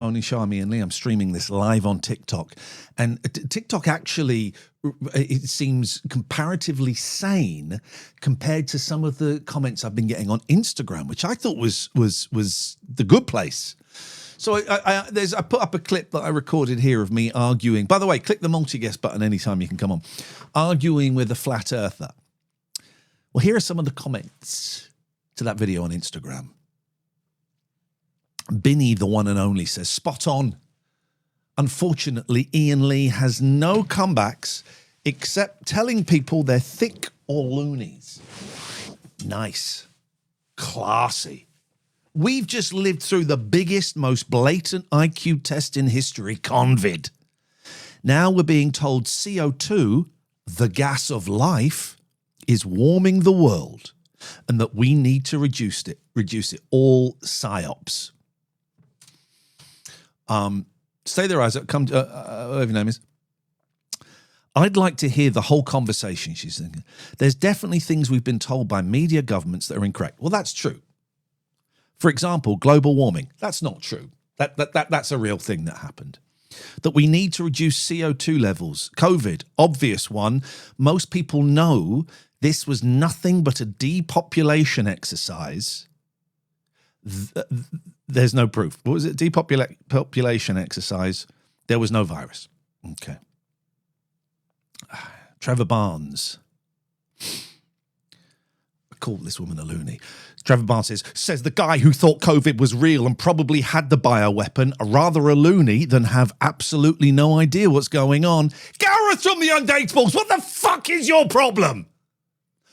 Only Shami and Lee. I'm streaming this live on TikTok, and TikTok actually, it seems comparatively sane compared to some of the comments I've been getting on Instagram, which I thought was the good place. So I put up a clip that I recorded here of me arguing. By the way, click the multi-guest button anytime you can come on. Arguing with a flat earther. Well, here are some of the comments to that video on Instagram. Binny, the one and only, says, spot on. Unfortunately, Ian Lee has no comebacks except telling people they're thick or loonies. Nice. Classy. We've just lived through the biggest, most blatant IQ test in history, COVID. Now we're being told CO2, the gas of life, is warming the world and that we need to reduce it. All psyops. Stay there, Isaac. Come to, whatever your name is. I'd like to hear the whole conversation, she's thinking. There's definitely things we've been told by media governments that are incorrect. Well, that's true. For example, global warming. That's not true. That's a real thing that happened. That we need to reduce CO2 levels. COVID, obvious one. Most people know this was nothing but a depopulation exercise. There's no proof. What was it? Depopulation exercise. There was no virus. Okay. Trevor Barnes. I call this woman a loony. Trevor Barnes says the guy who thought COVID was real and probably had the bioweapon are rather a loony than have absolutely no idea what's going on. Gareth from the Undateables, what the fuck is your problem?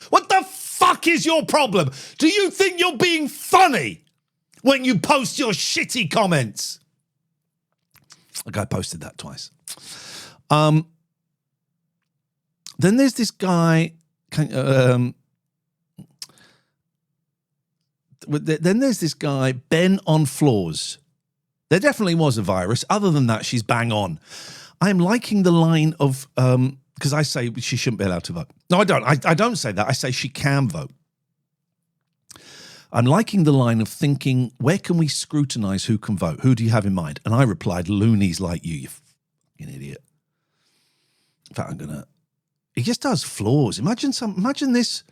What the fuck is your problem? Do you think you're being funny when you post your shitty comments? The guy posted that twice. Then there's this guy. Then there's this guy, Ben on Floors. There definitely was a virus. Other than that, she's bang on. I'm liking the line of, because I say she shouldn't be allowed to vote. No, I don't. I don't say that. I say she can vote. I'm liking the line of thinking, where can we scrutinize who can vote? Who do you have in mind? And I replied, loonies like you fucking idiot. In fact, he just does floors. Imagine this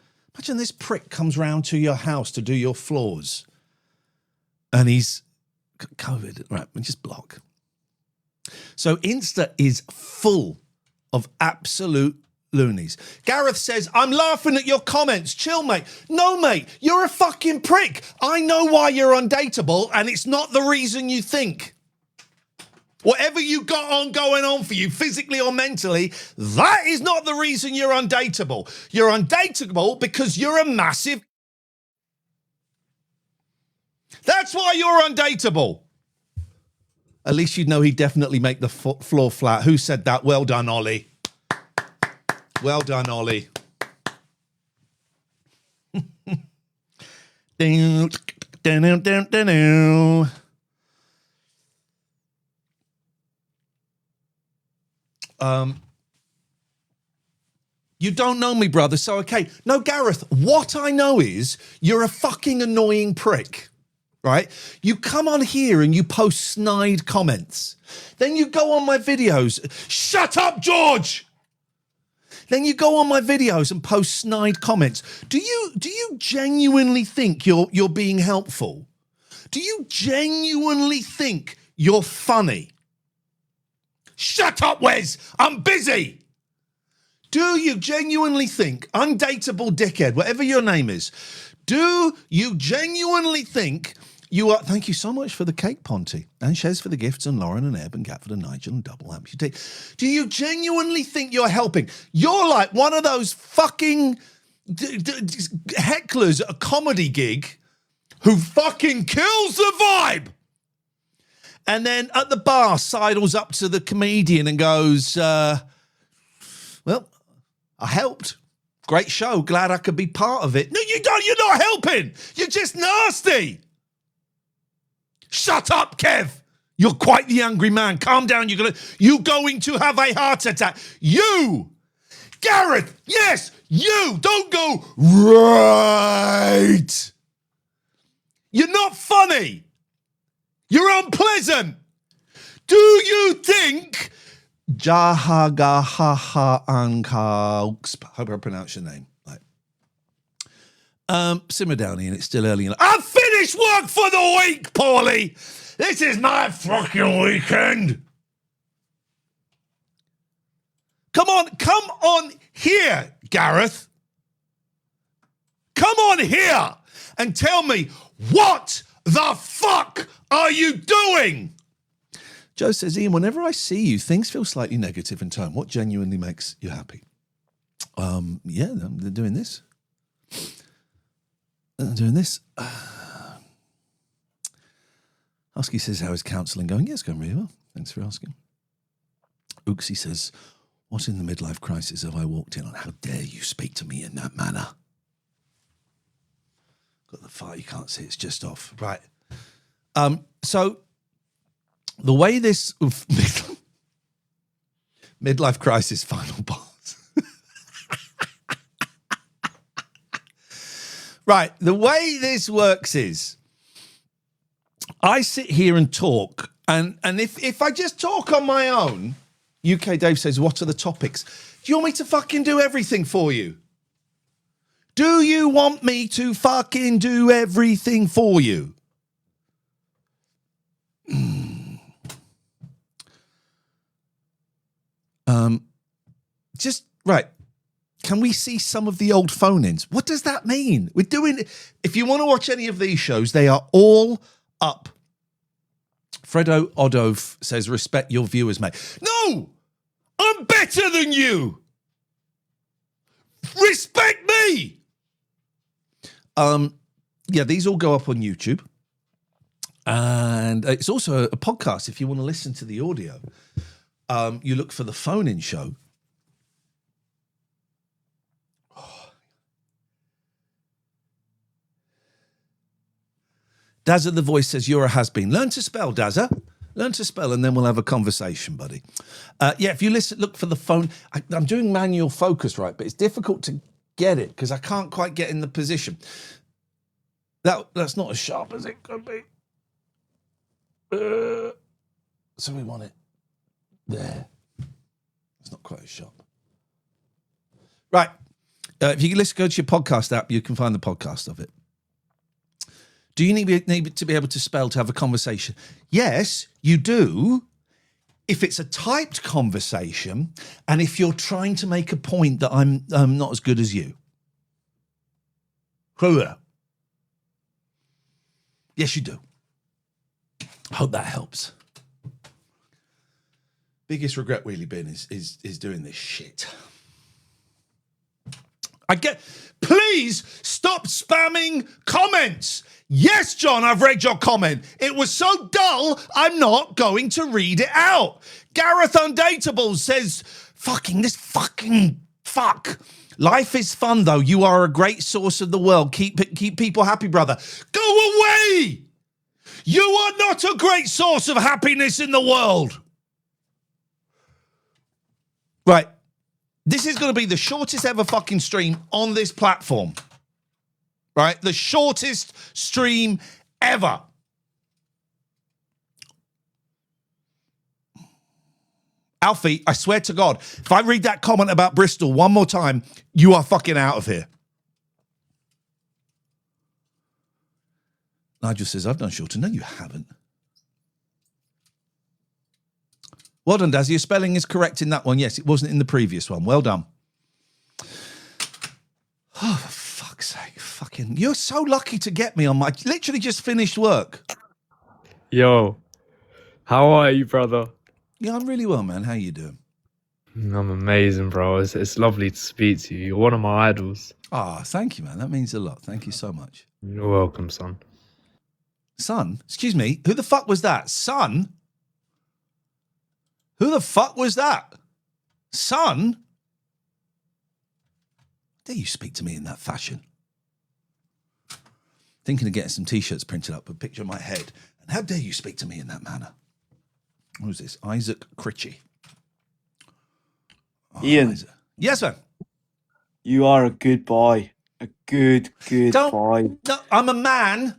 prick comes round to your house to do your floors. And he's COVID. Right, we just block. So Insta is full of absolute loonies. Gareth says, I'm laughing at your comments. Chill, mate. No, mate, you're a fucking prick. I know why you're undateable, and it's not the reason you think. Whatever you got going on for you, physically or mentally, that is not the reason you're undateable. You're undateable because you're a massive... That's why you're undateable. At least you'd know he'd definitely make the floor flat. Who said that? Well done, Ollie. Well done, Ollie. You don't know me, brother, so okay. No, Gareth, what I know is you're a fucking annoying prick, right? You come on here and you post snide comments. Then you go on my videos. Shut up, George! Then you go on my videos and post snide comments. Do you genuinely think you're being helpful? Do you genuinely think you're funny? Shut up, Wes! I'm busy! Do you genuinely think, undateable dickhead, whatever your name is, do you genuinely think you are... Thank you so much for the cake, Ponty, and Shez for the gifts, and Lauren and Eb and Gatford and Nigel and Double Amputee. Do you genuinely think you're helping? You're like one of those fucking hecklers at a comedy gig who fucking kills the vibe. And then at the bar, sidles up to the comedian and goes, well, I helped. Great show. Glad I could be part of it. No, you don't. You're not helping. You're just nasty. Shut up, Kev. You're quite the angry man. Calm down. You're going to have a heart attack. You, Gareth, yes, you. Don't go, right. You're not funny. You're unpleasant. Do you think Jahagahahaanka, hope I pronounce your name. Right. Simmer down, Ian. It's still early. I've finished work for the week, Paulie. This is my fucking weekend. Come on here, Gareth. Come on here and tell me, what the fuck are you doing? Joe says, Ian, whenever I see you, things feel slightly negative in tone. What genuinely makes you happy? Yeah, they're doing this. Husky says, how is counselling going? Yeah, it's going really well. Thanks for asking. Ooksy says, what in the midlife crisis have I walked in on? How dare you speak to me in that manner? Got the fire, you can't see, it's just off. Right. So the way this midlife crisis final boss. Right. The way this works is I sit here and talk, and if I just talk on my own, UK Dave says, what are the topics? Do you want me to fucking do everything for you? Do you want me to fucking do everything for you? Just, right. Can we see some of the old phone-ins? What does that mean? We're doing, if you want to watch any of these shows, they are all up. Fredo Odove says, respect your viewers, mate. No! I'm better than you! Respect me! Yeah, these all go up on YouTube. And it's also a podcast if you want to listen to the audio. You look for the phone-in show. Dazza the voice says, you're a has-been. Learn to spell, Dazza. Learn to spell, and then we'll have a conversation, buddy. Yeah, if you listen, look for the phone. I'm doing manual focus, right, but it's difficult to get it because I can't quite get in the position. That's not as sharp as it could be. So we want it there. It's not quite as sharp. Right. If you go to your podcast app, you can find the podcast of it. Do you need to be able to spell to have a conversation? Yes, you do. If it's a typed conversation, and if you're trying to make a point that I'm not as good as you. Yes, you do. Hope that helps. Biggest regret really been is doing this shit. Please stop spamming comments. Yes, John, I've read your comment. It was so dull, I'm not going to read it out. Gareth Undateable says, fuck. Life is fun, though. You are a great source of the world. Keep people happy, brother. Go away! You are not a great source of happiness in the world. Right. This is going to be the shortest ever fucking stream on this platform. Right? The shortest stream ever. Alfie, I swear to God, if I read that comment about Bristol one more time, you are fucking out of here. Nigel says, I've done shorter. No, you haven't. Well done, Dazzy. Your spelling is correct in that one. Yes, it wasn't in the previous one. Well done. Oh, for fuck's sake. Fucking, you're so lucky to get me on my, literally just finished work. Yo, how are you, brother? Yeah, I'm really well, man. How you doing? I'm amazing, bro. It's lovely to speak to you. You're one of my idols. Ah, thank you, man. That means a lot. Thank you so much. You're welcome, son. Son? Excuse me? Who the fuck was that? Son? Who the fuck was that? Son? Dare you speak to me in that fashion? Thinking of getting some t-shirts printed up with a picture of my head. And how dare you speak to me in that manner? Who's this? Isaac Critchy. Oh, Ian. Isaac. Yes, man. You are a good boy. A good boy. No, I'm a man.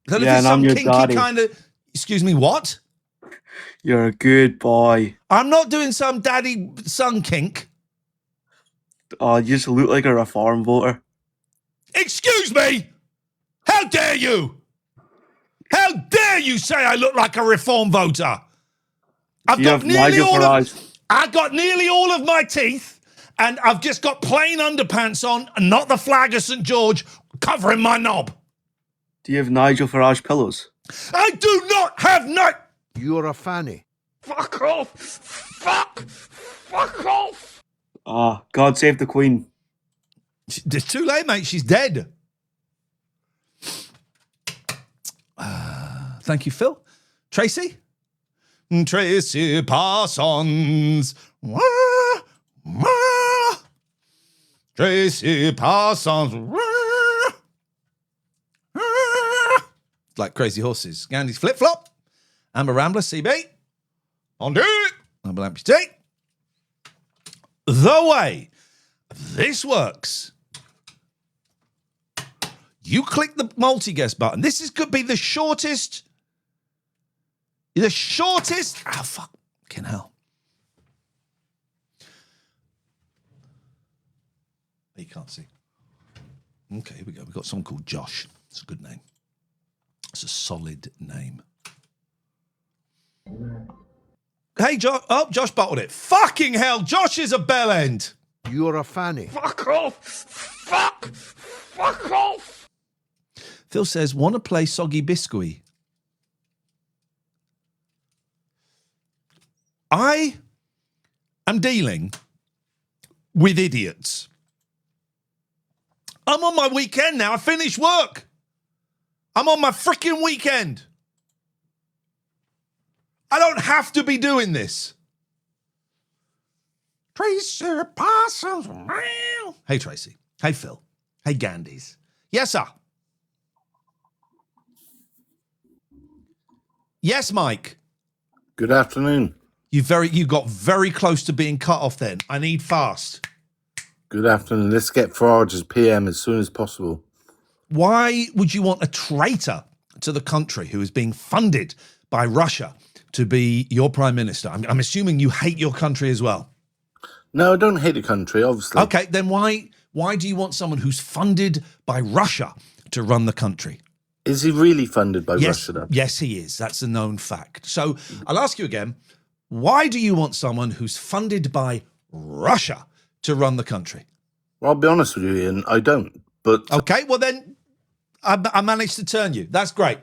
Yeah, and I'm your daddy. Kind of. Excuse me, what? You're a good boy. I'm not doing some daddy-son kink. Oh, you just look like a reform voter. Excuse me! How dare you? How dare you say I look like a reform voter? I've got nearly all of my teeth, and I've just got plain underpants on, and not the flag of St. George covering my knob. Do you have Nigel Farage pillows? I do not have You're a fanny. Fuck off! Fuck off! Ah, God save the Queen. It's too late, mate. She's dead. Thank you, Phil. Tracy? Tracy Parsons. Wah, wah. Tracy Parsons. Wah, wah. Like crazy horses. Gandhi's flip-flop. Amber Rambler, CB. On do it. Amber Amputee. The way this works. You click the multi-guest button. This could be the shortest. Oh, fucking hell. You can't see. Okay, here we go. We've got someone called Josh. It's a good name. It's a solid name. Hey, Josh. Oh, Josh bottled it. Fucking hell. Josh is a bell end. You're a fanny. Fuck off. Fuck off. Phil says, want to play Soggy Biscuit? I am dealing with idiots. I'm on my weekend now. I finished work. I'm on my freaking weekend. I don't have to be doing this. Tracy Parsons. Hey, Tracy. Hey, Phil. Hey, Gandys. Yes, sir. Yes, Mike. Good afternoon. You got very close to being cut off then. I need fast. Good afternoon. Let's get Farage as PM as soon as possible. Why would you want a traitor to the country who is being funded by Russia to be your prime minister? I'm assuming you hate your country as well. No, I don't hate the country, obviously. Okay, then why do you want someone who's funded by Russia to run the country? Is he really funded by Russia, though? Yes, he is. That's a known fact. So I'll ask you again, why do you want someone who's funded by Russia to run the country? Well, I'll be honest with you, Ian, I don't. But okay, well then, I managed to turn you. That's great.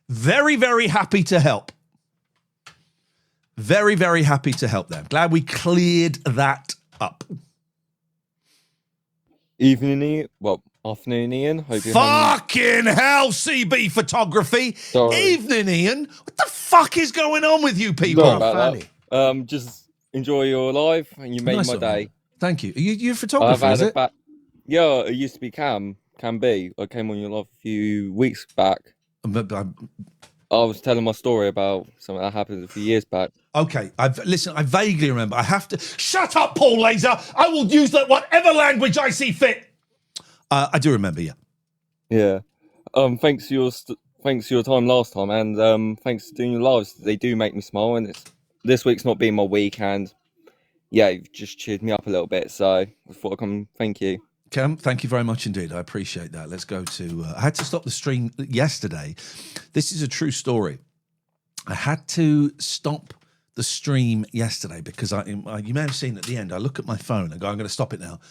Very, very happy to help. Very, very happy to help them. Glad we cleared that up. Evening, Ian. Well, afternoon, Ian. Hope you're Fucking hell, CB photography. Sorry. Evening, Ian. What the fuck is going on with you people? Sorry about that. Just enjoy your live, and you made Nice my of you. day. Thank you. You're a photographer, is it? Yeah, it used to be Can B. I came on your live a few weeks back. I was telling my story about something that happened a few years back. Okay, I vaguely remember. I have to... Shut up, Paul Laser! I will use that whatever language I see fit! I do remember, yeah. Yeah. Thanks for your time last time, and thanks for doing your lives. They do make me smile, and this week's not being my week, and yeah, you've just cheered me up a little bit, so I thought I'd come thank you. Cam, thank you very much indeed. I appreciate that. Let's go to... I had to stop the stream yesterday. This is a true story. I had to stop the stream yesterday because you may have seen at the end, I look at my phone and go, I'm going to stop it now.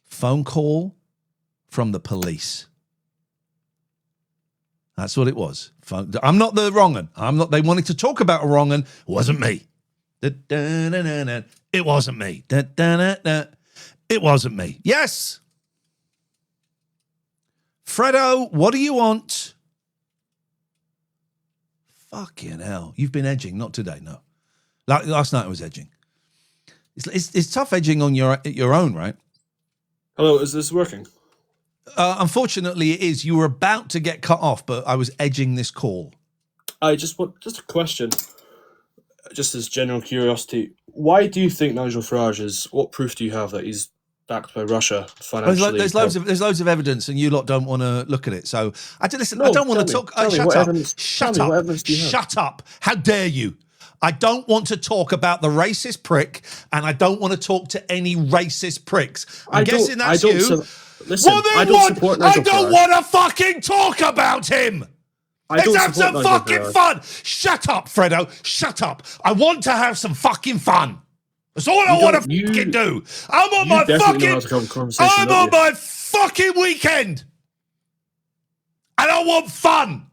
Phone call from the police. That's what it was. I'm not the wrong one. They wanted to talk about a wrong one. It wasn't me. It wasn't me. It wasn't me. Yes. Fredo, what do you want? Fucking hell. You've been edging, not today, no. Last night I was edging. It's tough edging on your own, right? Hello, is this working? Unfortunately, it is. You were about to get cut off, but I was edging this call. I just a question, just as general curiosity. Why do you think Nigel Farage is? What proof do you have that he's backed by Russia financially? There's loads of evidence, and you lot don't want to look at it. So I don't want to talk. Shut up! Shut up! Shut up! How dare you? I don't want to talk about the racist prick, and I don't want to talk to any racist pricks. I'm guessing that's you. Listen, Well, then I don't what? support I Nigel don't Farage. want to fucking talk about him. I Let's don't have support some Nigel fucking Farage. fun. Shut up, Fredo. Shut up. I want to have some fucking fun. That's all I You want don't- to you- fucking do. I'm on You my definitely know how fucking. to have a conversation. I'm don't on you? my fucking weekend. And I want fun.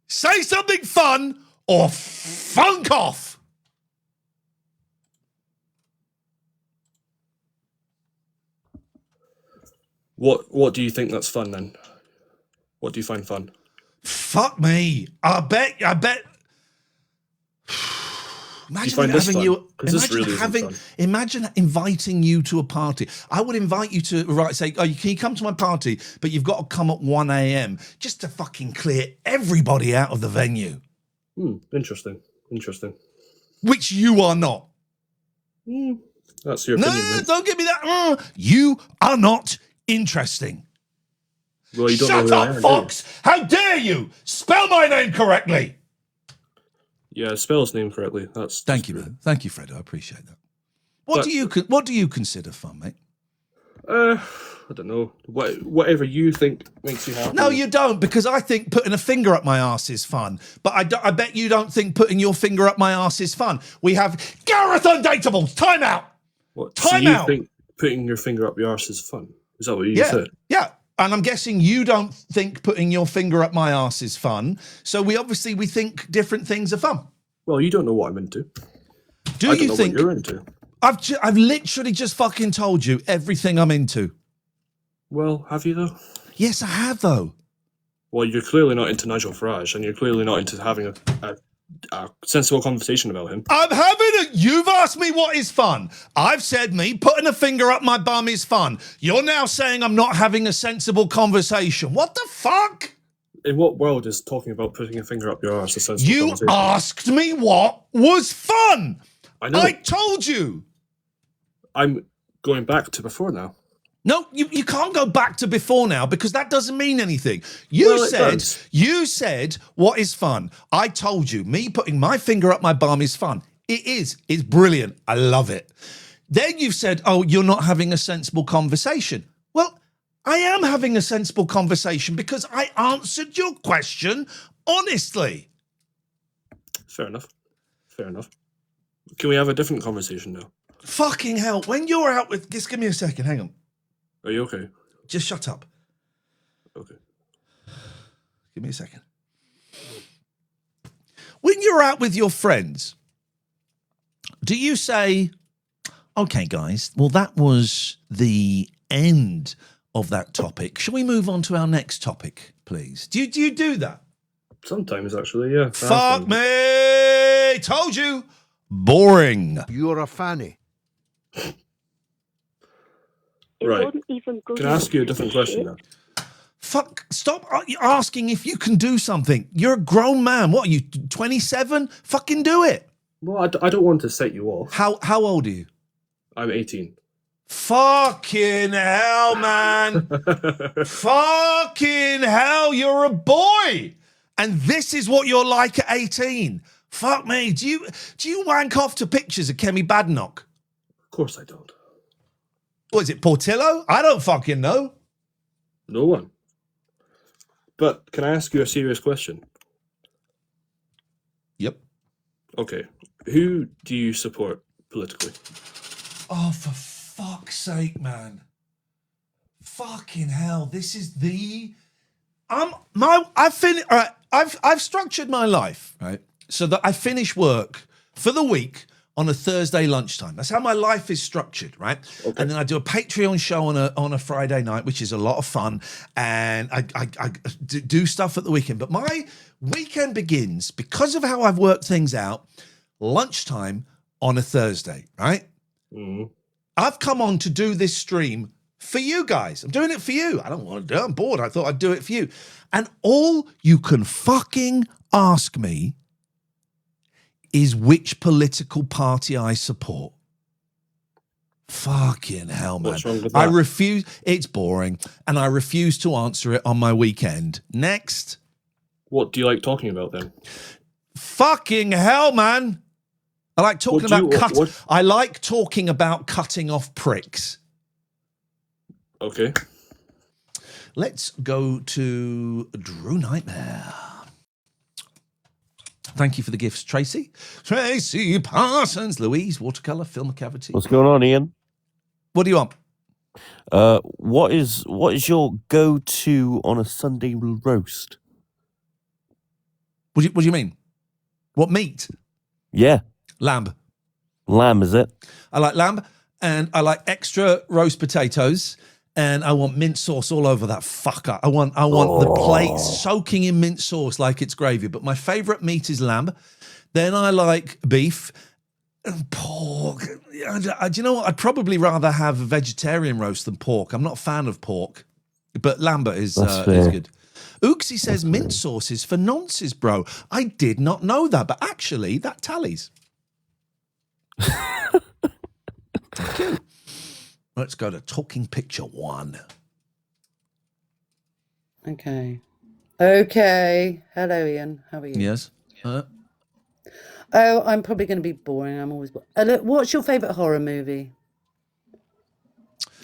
Say something fun or funk off. What do you think that's fun then? What do you find fun? Fuck me. I bet. Imagine find this having fun? you. 'Cause this Imagine really isn't having. fun. Imagine inviting you to a party. I would invite you to say, "Oh, can you come to my party?" But you've got to come at 1 a.m. just to fucking clear everybody out of the venue, Interesting. Interesting. which you are not. That's your No, opinion. mate. don't give me that. You are not interesting. Well, you don't Shut know who I up, am, do you? Fox! How dare you? Spell my name correctly. Yeah, spell his name correctly. That's Thank you, man. Thank you, Fredo. I appreciate that. What do you consider fun, mate? I don't know. Whatever you think makes you happy. No, you don't, because I think putting a finger up my arse is fun. But I bet you don't think putting your finger up my arse is fun. We have Gareth Undateables. Time out. So Time you out. think putting your finger up your arse is fun? Is that what you Yeah, said? yeah. And I'm guessing you don't think putting your finger up my arse is fun. So we think different things are fun. Well, you don't know what I'm into. Do I don't you know think what you're into? I've literally just fucking told you everything I'm into? Well, have you though? Yes, I have though. Well, you're clearly not into Nigel Farage, and you're clearly not into having a sensible conversation about him. You've asked me what is fun. I've said me putting a finger up my bum is fun. You're now saying I'm not having a sensible conversation. What the fuck? In what world is talking about putting a finger up your arse a sensible You conversation? asked me what was fun. I know. I told you. I'm going back to before now. No, you can't go back to before now because that doesn't mean anything. Well, it does. You said what is fun. I told you me putting my finger up my bum is fun. It is. It's brilliant. I love it. Then you've said, oh, you're not having a sensible conversation. Well, I am having a sensible conversation because I answered your question honestly. Fair enough. Fair enough. Can we have a different conversation now? Fucking hell. When you're out with, just give me a second. Hang on. Are you okay? Just shut up. Okay. Give me a second. When you're out with your friends, do you say, okay, guys, well, that was the end of that topic. Shall we move on to our next topic, please? Do you do that? Sometimes, actually, yeah. Fuck me. Told you. Boring. You're a fanny. Right. Can I ask you a different question now? Fuck, stop asking if you can do something. You're a grown man. What are you, 27? Fucking do it. Well, I don't want to set you off. How old are you? I'm 18. Fucking hell, man. Fucking hell, you're a boy. And this is what you're like at 18. Fuck me. Do you wank off to pictures of Kemi Badenoch? Of course I don't. What is it, Portillo? I don't fucking know. No one. But can I ask you a serious question? Yep. Okay. Who do you support politically? Oh, for fuck's sake, man. Fucking hell. This is the I've structured my life, right? So that I finish work for the week on a Thursday lunchtime. That's how my life is structured, right? Okay. And then I do a Patreon show on a Friday night, which is a lot of fun. And I do stuff at the weekend. But my weekend begins, because of how I've worked things out, lunchtime on a Thursday, right? Mm-hmm. I've come on to do this stream for you guys. I'm doing it for you. I don't want to do it. I'm bored. I thought I'd do it for you. And all you can fucking ask me is which political party I support. Fucking hell, man. What's wrong with I that? refuse. It's boring. And I refuse to answer it on my weekend. Next. What do you like talking about then? Fucking hell, man. I like talking What do about you- what- I like talking about cutting off pricks. Okay. Let's go to Drew Nightmare. Thank you for the gifts, Tracy. Tracy Parsons, Louise, watercolor, film cavity. What's going on, Ian? What do you want? What is your go-to on a Sunday roast? What do you mean? What meat? Yeah, Lamb. lamb, is it? I like lamb, and I like extra roast potatoes, and I want mint sauce all over that fucker. I want the plate soaking in mint sauce like it's gravy. But my favourite meat is lamb. Then I like beef and pork. Do you know what? I'd probably rather have a vegetarian roast than pork. I'm not a fan of pork, but lamb is fair. good. Ooksy says mint sauce is for nonces, bro. I did not know that, but actually that tallies. Thank you. Let's go to Talking Picture 1. Okay. Hello, Ian. How are you? Yes. Oh, I'm probably going to be boring. I'm always. Look, what's your favourite horror movie?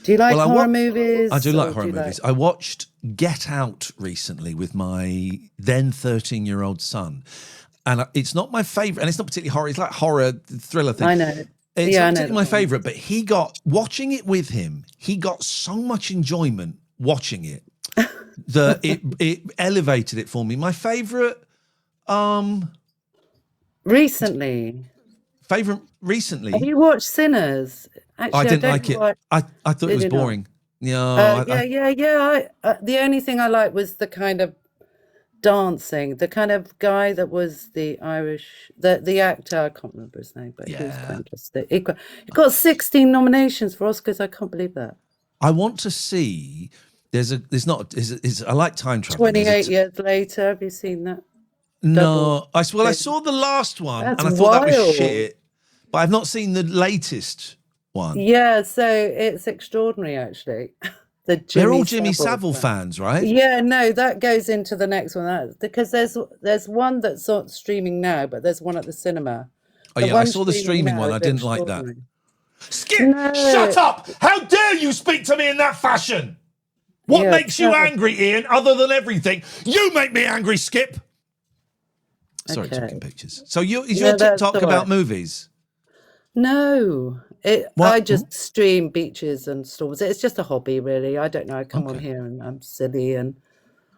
Do you like Well, horror movies? I do or like horror you movies. I watched Get Out recently with my then 13-year-old son. And it's not my favourite, and it's not particularly horror. It's like horror thriller thing. I know. It's Yeah, I not know particularly the my one. favourite, but watching it with him, he got so much enjoyment watching it that it elevated it for me. My favourite Recently. recently. Have you watched Sinners? Actually, I didn't don't like it. quite- I thought it was Did you not? boring. No, Yeah. The only thing I liked was the kind of dancing, the kind of guy that was the Irish, the actor. I can't remember his name, but he was Yeah. fantastic. He got 16 nominations for Oscars. I can't believe that. I want to see. I like time travel. 28 years later, have you seen that? No, I Double- saw the last one That's and I thought that was wild. shit, but I've not seen the latest one. Yeah, so it's extraordinary, actually. They're all Jimmy Savile fans, right? Yeah, no, that goes into the next one. Because there's one that's on streaming now, but there's one at the cinema. Oh The yeah, I one saw the streaming now one. is I didn't like that. extraordinary. Skip, No. shut up! How dare you speak to me in that fashion? What Yeah, makes you no. angry, Ian, other than everything? You make me angry, Skip. Sorry, Okay. talking pictures. So is No, your that's TikTok all about right. movies? No, What? I just stream beaches and storms. It's just a hobby, really. I don't know. I come on Okay. here and I'm silly, and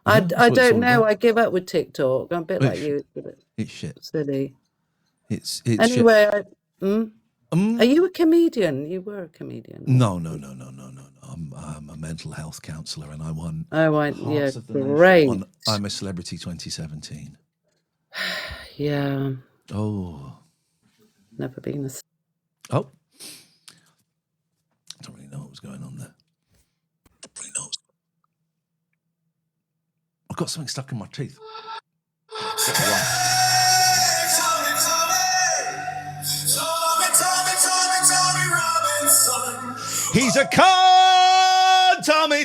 Yeah, I that's what it's don't all know. about. I give up with TikTok. I'm a bit like It's- you, a bit It's shit. silly. It's Anyway, shit. are you a comedian? You were a comedian. No. I'm a mental health counsellor, and I won. Oh, yeah, Hearts of the Nation great. on I'm a Celebrity 2017. Yeah, Oh, never been a. oh. I don't really know what was going on there. I've got something stuck in my teeth. He's a con, Tommy.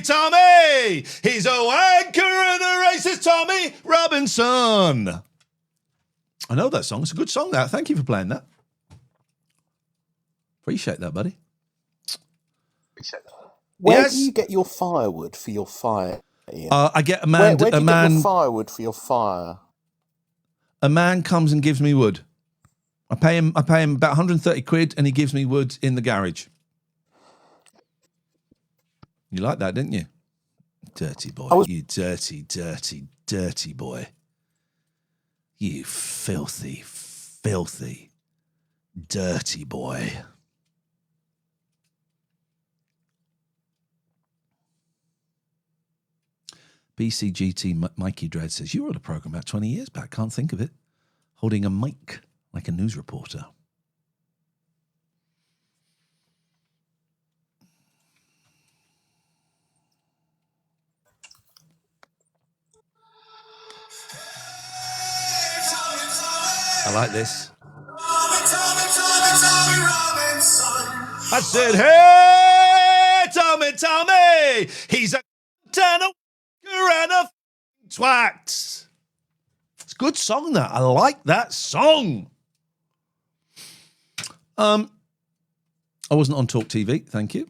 He's a wanker and a racist Tommy Robinson. I know that song. It's a good song, that. Thank you for playing that. Appreciate that, buddy. Where Yes. do you get your firewood for your fire, Ian? I get a where man. do you a get man. your firewood for your fire? A man comes and gives me wood. I pay him about 130 quid, and he gives me wood in the garage. You like that, didn't you? Dirty boy. You dirty, dirty, dirty boy. You filthy, filthy, dirty boy. BCGT Mikey Dread says, you were on a program about 20 years back, can't think of it. Holding a mic like a news reporter. I like this. I said, hey, Tommy, he's a ton of and a twat. It's Good song, that. I like that song. I wasn't on Talk TV. Thank you.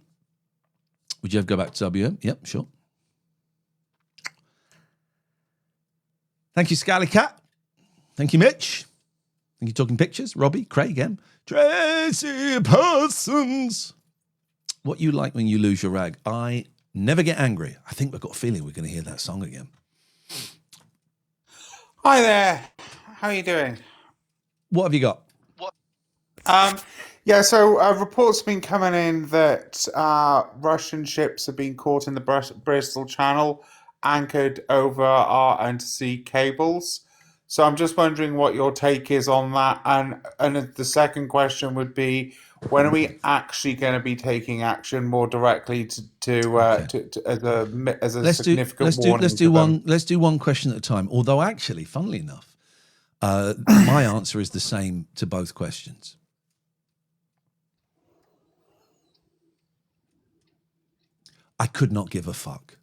Would you ever go back to WM? Yep, sure. Thank you, Scally Cat. Thank you, Mitch. Thank you, Talking Pictures. Robbie, Craig M. Tracy Parsons. What you like when you lose your rag? I never get angry. I think we've got a feeling we're going to hear that song again. Hi there. How are you doing? What have you got? Yeah, so reports have been coming in that Russian ships have been caught in the Bristol Channel, anchored over our undersea cables. So I'm just wondering what your take is on that. And the second question would be, when are we actually going to be taking action more directly as a significant warning? Let's do one question at a time. Although actually, funnily enough, my answer is the same to both questions. I could not give a fuck.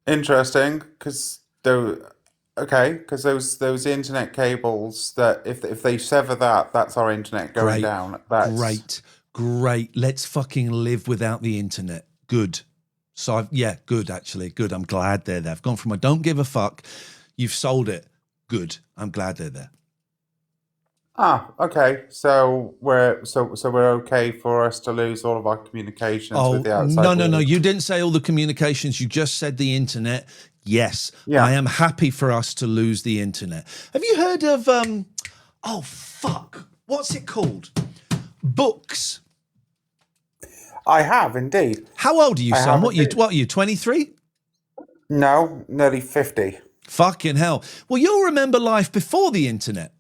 Interesting, because those internet cables, that if they sever that's our internet going down. That's Great. Let's fucking live without the internet. Good. So good actually. Good. I'm glad they're there. I've gone from I don't give a fuck. You've sold it. Good. I'm glad they're there. Okay. So we're okay for us to lose all of our communications with the outside. No. You didn't say all the communications. You just said the internet. Yes. Yeah. I am happy for us to lose the internet. Have you heard of what's it called? Books. I have indeed. How old are you, son? What are you, 23? No, nearly 50. Fucking hell. Well, you'll remember life before the internet.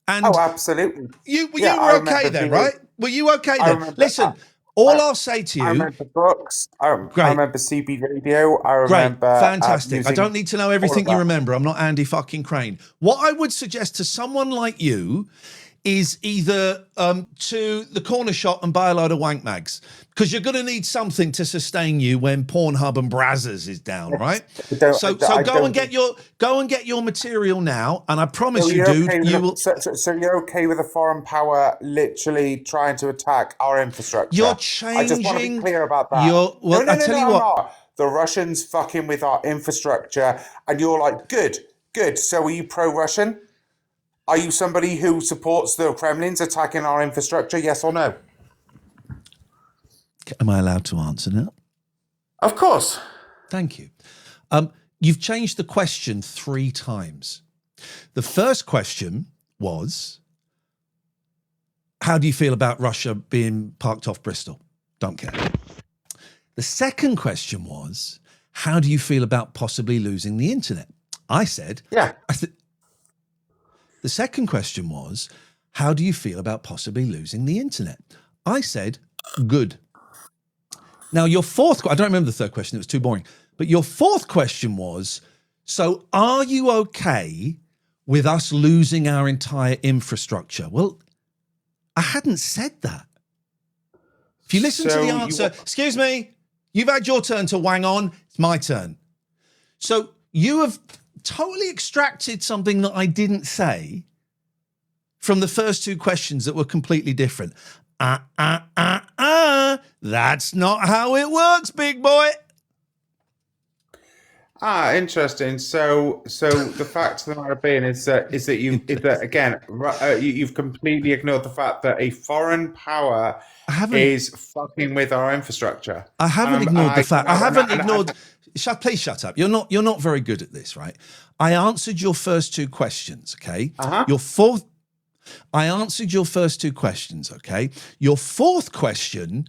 And absolutely. You were okay then, right? Were you okay then? Listen, I'll say to you. I remember books. I remember CB radio. I remember. Great, fantastic. I don't need to know everything you remember. I'm not Andy fucking Crane. What I would suggest to someone like you is either to the corner shop and buy a load of wank mags, because you're going to need something to sustain you when Pornhub and Brazzers is down, right? So go and get your material now, and I promise you, dude, you will. So you're okay with a foreign power literally trying to attack our infrastructure? You're changing. I just want to be clear about that. I tell you what. The Russians fucking with our infrastructure, and you're like, good. So are you pro-Russian? Are you somebody who supports the Kremlin's attacking our infrastructure, yes or no? Am I allowed to answer now? Of course. Thank you. You've changed the question 3 times. The first question was, how do you feel about Russia being parked off Bristol? Don't care. The second question was, how do you feel about possibly losing the internet? I said, yeah. The second question was, how do you feel about possibly losing the internet? I said, good. Now, your fourth, I don't remember the third question, it was too boring. But your fourth question was, so are you okay with us losing our entire infrastructure? Well, I hadn't said that. If you listen to the answer, excuse me, you've had your turn to wang on, it's my turn. So you have totally extracted something that I didn't say from the first 2 questions that were completely different. That's not how it works, big boy. Interesting. So the fact of the matter being is that you've completely ignored the fact that a foreign power is fucking with our infrastructure. I haven't ignored the fact. I haven't ignored. Please shut up. You're not very good at this, right? I answered your first 2 questions, okay? I answered your first 2 questions, okay? Your fourth question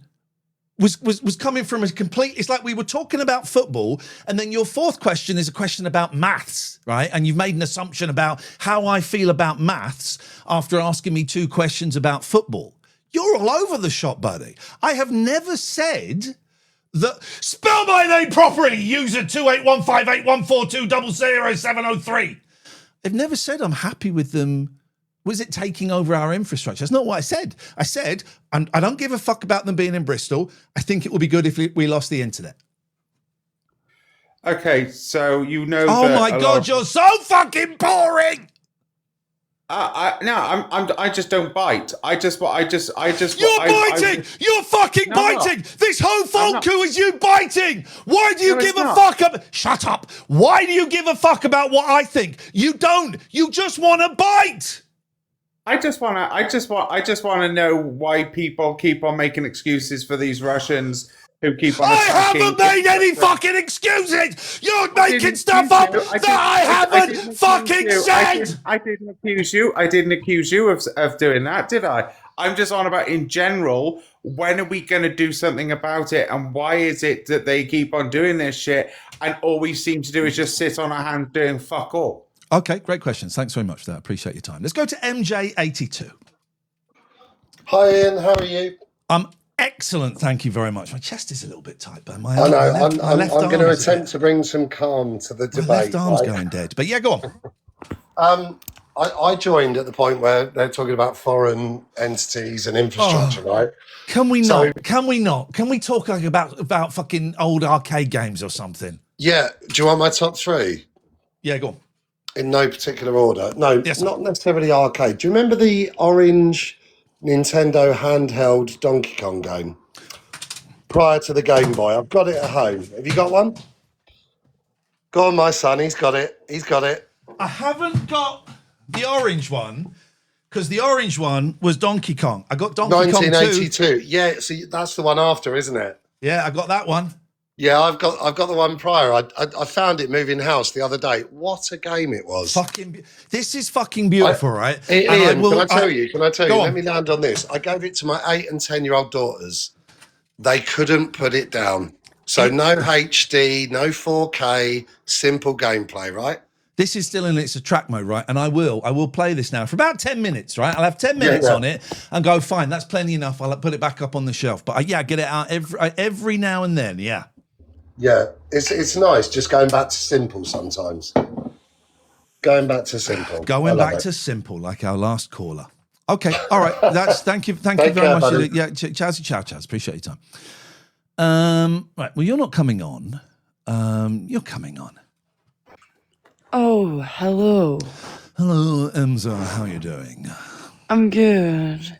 was coming from a complete, it's like we were talking about football, and then your fourth question is a question about maths, right? And you've made an assumption about how I feel about maths after asking me 2 questions about football. You're all over the shop, buddy. I have never said that. Spell my name properly, user 2815814200703. I've never said I'm happy with them. Was it taking over our infrastructure? That's not what I said. I said, I don't give a fuck about them being in Bristol. I think it would be good if we lost the internet. Okay, so you know. Oh that my a lot God, of- you're so fucking boring. I just don't bite. You're I biting. You're fucking No, I'm not. biting. This whole I'm phone not. coup is you biting. Why do you No, it's give a not. fuck up? Shut up. Why do you give a fuck about what I think? You don't. You just want to bite. I just want to know why people keep on making excuses for these Russians who keep on I attacking. haven't made any fucking excuses. You're I making didn't stuff accuse up you. that didn't- I haven't accuse fucking you. said. I didn't accuse you. I didn't accuse you of doing that, did I? I'm just on about in general. When are we going to do something about it? And why is it that they keep on doing this shit? And all we seem to do is just sit on our hands doing fuck all. Okay, great questions. Thanks very much for that. Appreciate your time. Let's go to MJ82. Hi Ian, how are you? Excellent. Thank you very much. My chest is a little bit tight, but my I know. left I'm going to arm is a bit- attempt to bring some calm to the My debate. left arm's right? going dead. But yeah, go on. I joined at the point where they're talking about foreign entities and infrastructure, right? Can we So- not? Can we not? Can we talk like about fucking old arcade games or something? Yeah. Do you want my top three? Yeah, go on. In no particular order. No, Yes, not necessarily arcade. Do you remember the orange Nintendo handheld Donkey Kong game? Prior to the Game Boy. I've got it at home. Have you got one? Go on, my son. He's got it. He's got it. I haven't got the orange one because the orange one was Donkey Kong. I got Donkey Kong 2. 1982. Yeah, see, that's the one after, isn't it? Yeah, I got that one. Yeah, I've got the one prior. I found it moving house the other day. What a game it was! This is fucking beautiful, right? Ian, And can I tell you? Go Let on. me land on this. I gave it to my 8 and 10-year-old daughters. They couldn't put it down. So no HD, no 4K, simple gameplay, right? This is still in its track mode, right? And I will play this now for about 10 minutes, right? I'll have 10 minutes yeah. on it and go, fine, that's plenty enough. I'll put it back up on the shelf. But I get it out every now and then, yeah. Yeah, it's nice just going back to simple sometimes. Going back to simple. Going back to simple, like our last caller. Okay, all right. Thank you very care, much. buddy. Yeah, Chaz. Appreciate your time. Right, well, you're not coming on. You're coming on. Oh, hello. Hello, Emza. How are you doing? I'm good.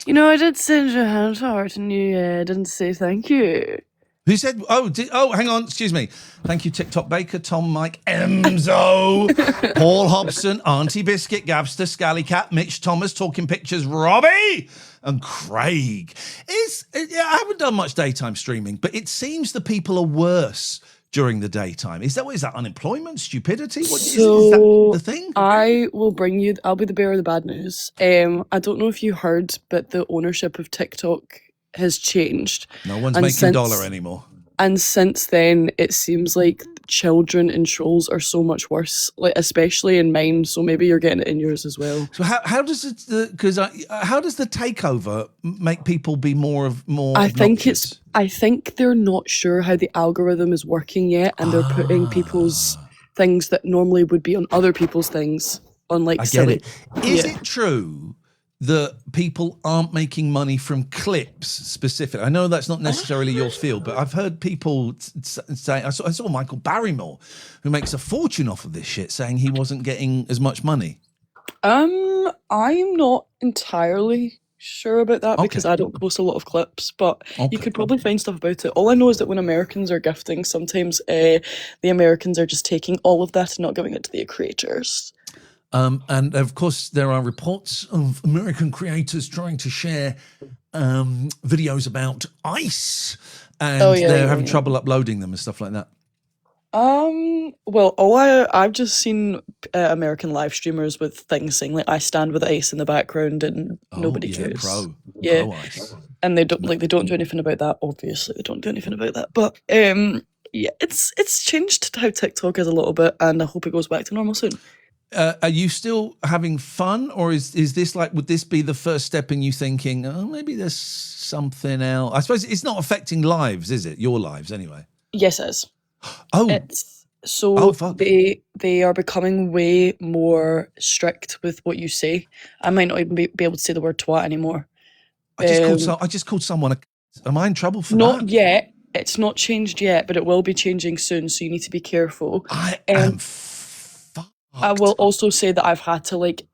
You know, I did send you a hand heart and you didn't say thank you. Who said? Hang on. Excuse me. Thank you, TikTok Baker, Tom, Mike, Emzo, Paul Hobson, Auntie Biscuit, Gabster, Scally Cat, Mitch Thomas, Talking Pictures, Robbie, and Craig. I haven't done much daytime streaming, but it seems the people are worse during the daytime. Is that unemployment, stupidity? Is that the thing? I'll be the bearer of the bad news. I don't know if you heard, but the ownership of TikTok has changed. No one's making dollar anymore. And since then, it seems like children and trolls are so much worse, like especially in mine. So maybe you're getting it in yours as well. So how does how does the takeover make people be more? I think they're not sure how the algorithm is working yet, and they're putting people's things that normally would be on other people's things on like I get silly. it. Is it true that people aren't making money from clips specifically? I know that's not necessarily your field, but I've heard people say, I saw Michael Barrymore, who makes a fortune off of this shit, saying he wasn't getting as much money. I'm not entirely sure about that because I don't post a lot of clips, but you could probably find stuff about it. All I know is that when Americans are gifting, sometimes the Americans are just taking all of that and not giving it to the creators. And of course, there are reports of American creators trying to share videos about ICE, and they're having trouble uploading them and stuff like that. Well, I've just seen American live streamers with things saying like "I stand with ICE" in the background, and nobody cares. Pro ICE. And they don't do anything about that. Obviously, they don't do anything about that. But yeah, it's changed how TikTok is a little bit, and I hope it goes back to normal soon. Are you still having fun, or is this like, would this be the first step in you thinking, oh, maybe there's something else? I suppose it's not affecting lives, is it? Your lives, anyway. Yes, it is. Oh. They are becoming way more strict with what you say. I might not even be able to say the word twat anymore. I just called someone. Am I in trouble for that? Not yet. It's not changed yet, but it will be changing soon, so you need to be careful. I am I will also say that I've had to like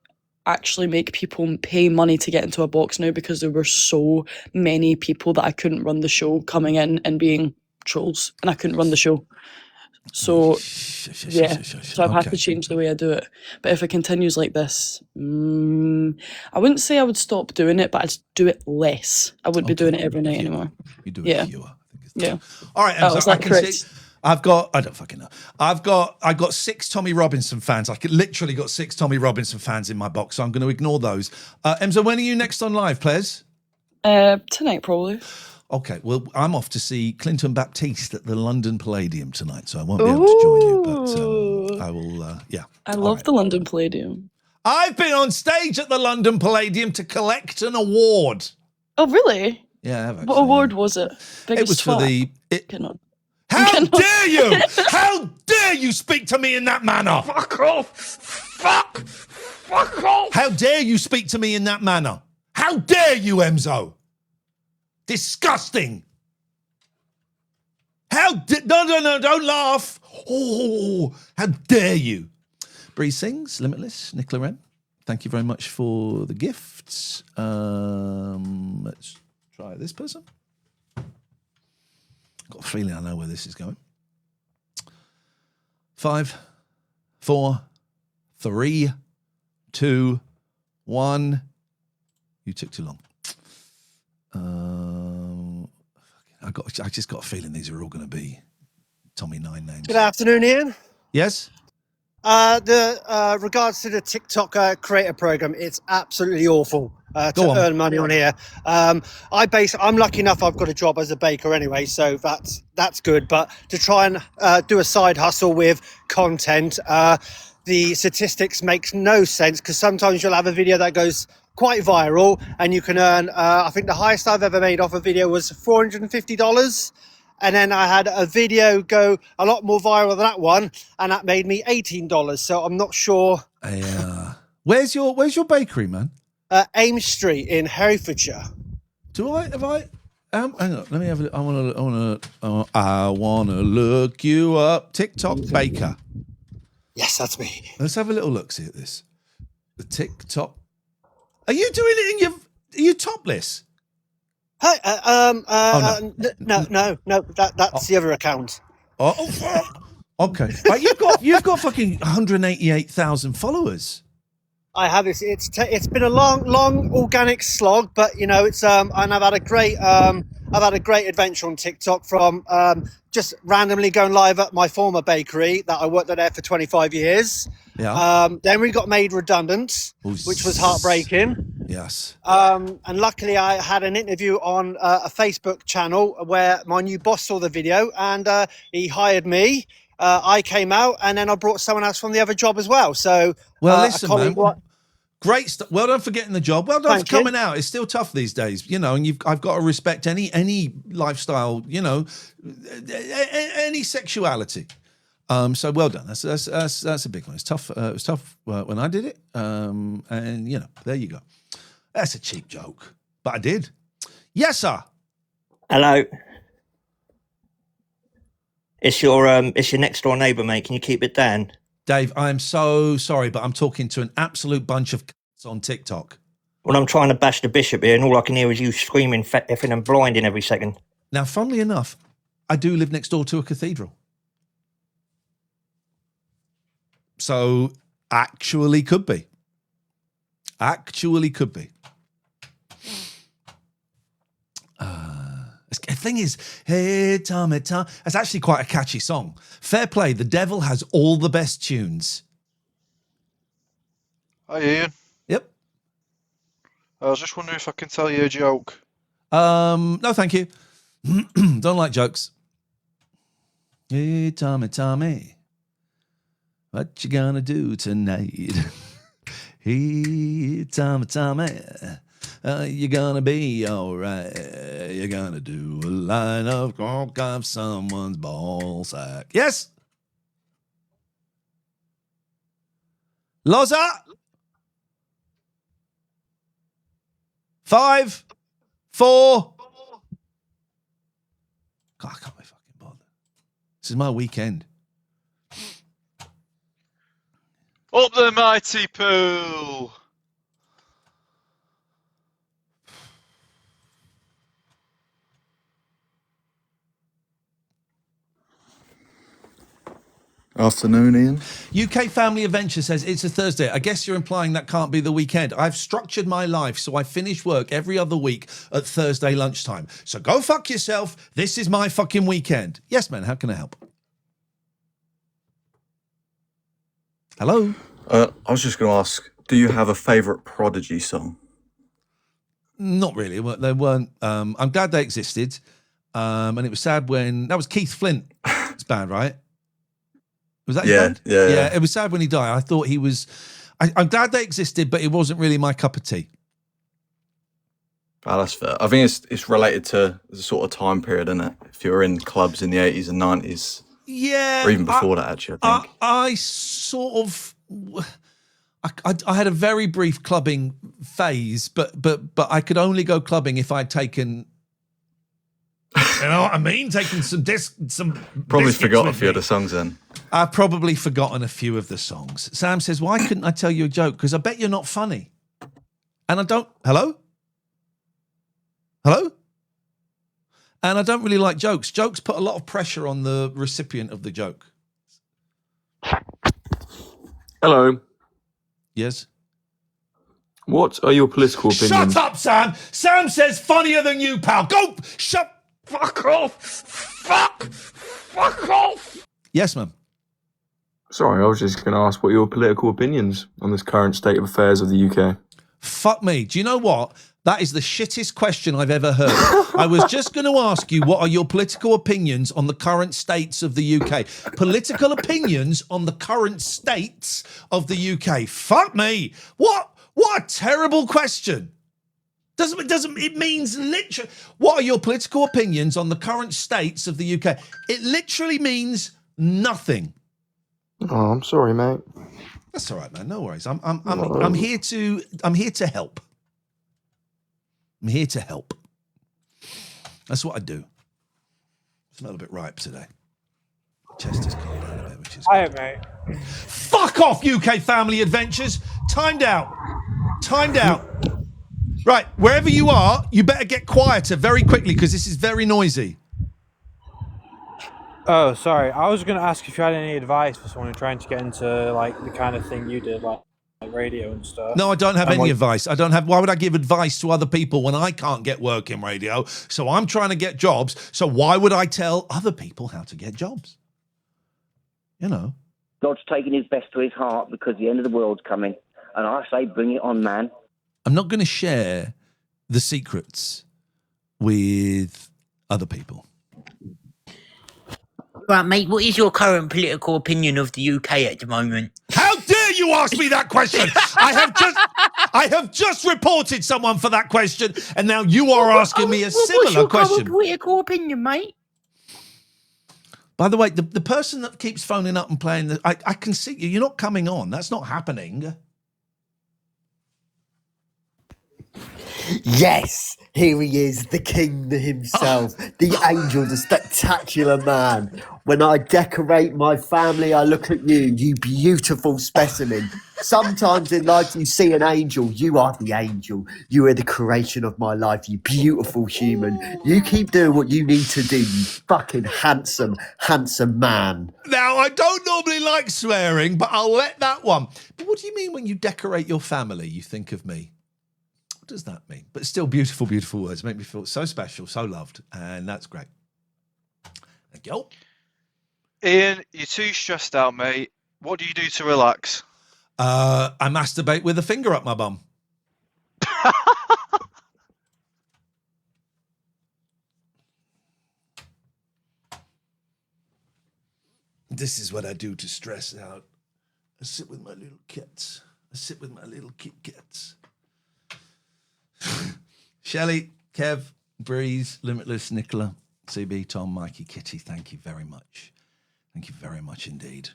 actually make people pay money to get into a box now because there were so many people that I couldn't run the show coming in and being trolls, and I couldn't run the show. So yeah, so I've had to change the way I do it. But if it continues like this, I wouldn't say I would stop doing it, but I'd do it less. I wouldn't be doing it every night anymore. You do it Yeah. fewer. Yeah. All right, Oh, is I that can correct? see. I don't fucking know. I've got 6 Tommy Robinson fans. I literally got 6 Tommy Robinson fans in my box, so I'm going to ignore those. Emza, when are you next on live, players? Tonight probably. Okay, well, I'm off to see Clinton Baptiste at the London Palladium tonight, so I won't be able to join you, but I will, yeah. I love the London Palladium. I've been on stage at the London Palladium to collect an award. Oh really? Yeah, I have What actually. award was it? It was for the... How dare you! How dare you speak to me in that manner? Fuck off! Fuck off! How dare you speak to me in that manner? How dare you, Emzo? Disgusting. No, don't laugh. Oh, how dare you? Bree Sings, Limitless, Nick Loren. Thank you very much for the gifts. Let's try this person. Got a feeling I know where this is going. 5, 4, 3, 2, 1. You took too long. I just got a feeling these are all going to be Tommy 9 names. Good afternoon, Ian. Yes. Regards to the TikTok creator program, it's absolutely awful to earn money on here. I'm lucky enough I've got a job as a baker anyway, so that's good. But to try and do a side hustle with content, the statistics makes no sense because sometimes you'll have a video that goes quite viral and you can earn. I think the highest I've ever made off a video was $450. And then I had a video go a lot more viral than that one, and that made me $18. So I'm not sure. Where's your bakery, man? Ames Street in Herefordshire. Hang on, let me have a look. I wanna look you up. TikTok baker. Yes, that's me. Let's have a little look. See at this. The TikTok. Are you doing it in are you topless? Hey, no, that's the other account. Oh, okay. Right, you've got fucking 188,000 followers. I have this. It's been a long organic slog, but you know it's and I've had a great adventure on TikTok from just randomly going live at my former bakery that I worked at there for 25 years. Yeah. Then we got made redundant, which was heartbreaking. Yes. And luckily I had an interview on a Facebook channel where my new boss saw the video and he hired me. I came out and then I brought someone else from the other job as well. So, listen, man. Great stuff. Well done for getting the job. Well done for coming out. It's still tough these days, you know, and I've got to respect any lifestyle, you know, any sexuality. So well done. That's a big one. It's tough. It was tough when I did it. And you know, there you go. That's a cheap joke, but I did. Yes, sir. Hello. It's your next door neighbour, mate. Can you keep it down? Dave, I am so sorry, but I'm talking to an absolute bunch of cunts on TikTok. Well, I'm trying to bash the bishop here, and all I can hear is you screaming, effing and blinding every second. Now, funnily enough, I do live next door to a cathedral. So, actually could be. The thing is, hey, Tommy, Tom. That's actually quite a catchy song. Fair play. The devil has all the best tunes. Hi, Ian. Yep. I was just wondering if I can tell you a joke. No, thank you. Don't like jokes. Hey, Tommy, what you gonna do tonight? Hey, Tommy, you're gonna be all right. You're gonna do a line of coke off someone's ball sack. Yes. Loza. 5, 4. God, I can't be fucking bothered. This is my weekend. Up the mighty pool. Afternoon, Ian. UK Family Adventure says, it's a Thursday. I guess you're implying that can't be the weekend. I've structured my life so I finish work every other week at Thursday lunchtime. So go fuck yourself. This is my fucking weekend. Yes, man, how can I help? Hello? I was just going to ask, do you have a favourite Prodigy song? Not really. Well, they weren't. I'm glad they existed. And it was sad when... That was Keith Flint. It's bad, right? Was that his band? Yeah. It was sad when he died. I thought he was... I'm glad they existed, but it wasn't really my cup of tea. Oh, that's fair. I think it's related to the sort of time period, isn't it? If you're in clubs in the 80s and 90s. Yeah. Or even before that, actually, I think. I sort of... I had a very brief clubbing phase, but I could only go clubbing if I'd taken... You know what I mean? Taking some Probably biscuits forgot a with few of me. the songs then. I've probably forgotten a few of the songs. Sam says, why couldn't I tell you a joke? Because I bet you're not funny. And I don't... Hello? Hello? And I don't really like jokes. Jokes put a lot of pressure on the recipient of the joke. Hello. Yes? What are your political opinions? Shut up, Sam! Sam says funnier than you, pal. Go! Shut... Fuck off! Fuck off! Yes, ma'am. Sorry, I was just going to ask what are your political opinions on this current state of affairs of the UK. Fuck me. Do you know what? That is the shittest question I've ever heard. I was just going to ask you, what are your political opinions on the current states of the UK? Political opinions on the current states of the UK. Fuck me. What a terrible question. It means literally, what are your political opinions on the current states of the UK? It literally means nothing. Oh, I'm sorry, mate. That's all right, man. No worries. I'm here to help. I'm here to help. That's what I do. I smell a bit ripe today. Chest is calmed down a bit, which is Hiya, mate. Fuck off, UK Family Adventures. Timed out. Timed out. Right, wherever you are, you better get quieter very quickly because this is very noisy. Oh, sorry. I was going to ask if you had any advice for someone trying to get into like the kind of thing you did, like radio and stuff. No, I don't have And, any like, advice. I don't have. Why would I give advice to other people when I can't get work in radio? So I'm trying to get jobs. So why would I tell other people how to get jobs? You know. God's taking his best to his heart because the end of the world's coming. And I say, bring it on, man. I'm not going to share the secrets with other people. Right, mate, what is your current political opinion of the UK at the moment? How dare you ask me that question? I have just reported someone for that question, and now you are asking me a similar What's your question. current political opinion, mate? By the way, the person that keeps phoning up and playing, I can see you. You're not coming on. That's not happening. Yes, here he is, the king himself, the angel, the spectacular man. When I decorate my family, I look at you, you beautiful specimen. Sometimes in life you see an angel. You are the angel. You are the creation of my life, you beautiful human. You keep doing what you need to do, you fucking handsome, handsome man. Now, I don't normally like swearing, but I'll let that one. But what do you mean when you decorate your family, you think of me? What does that mean? But still beautiful, beautiful words. Make me feel so special, so loved. And that's great. Thank you. Ian, you're too stressed out, mate. What do you do to relax? I masturbate with a finger up my bum. This is what I do to stress out. I sit with my little cats. I sit with my little Kit Kats. Shelley, Kev, Breeze, Limitless, Nicola, CB, Tom, Mikey, Kitty, thank you very much. Thank you very much indeed.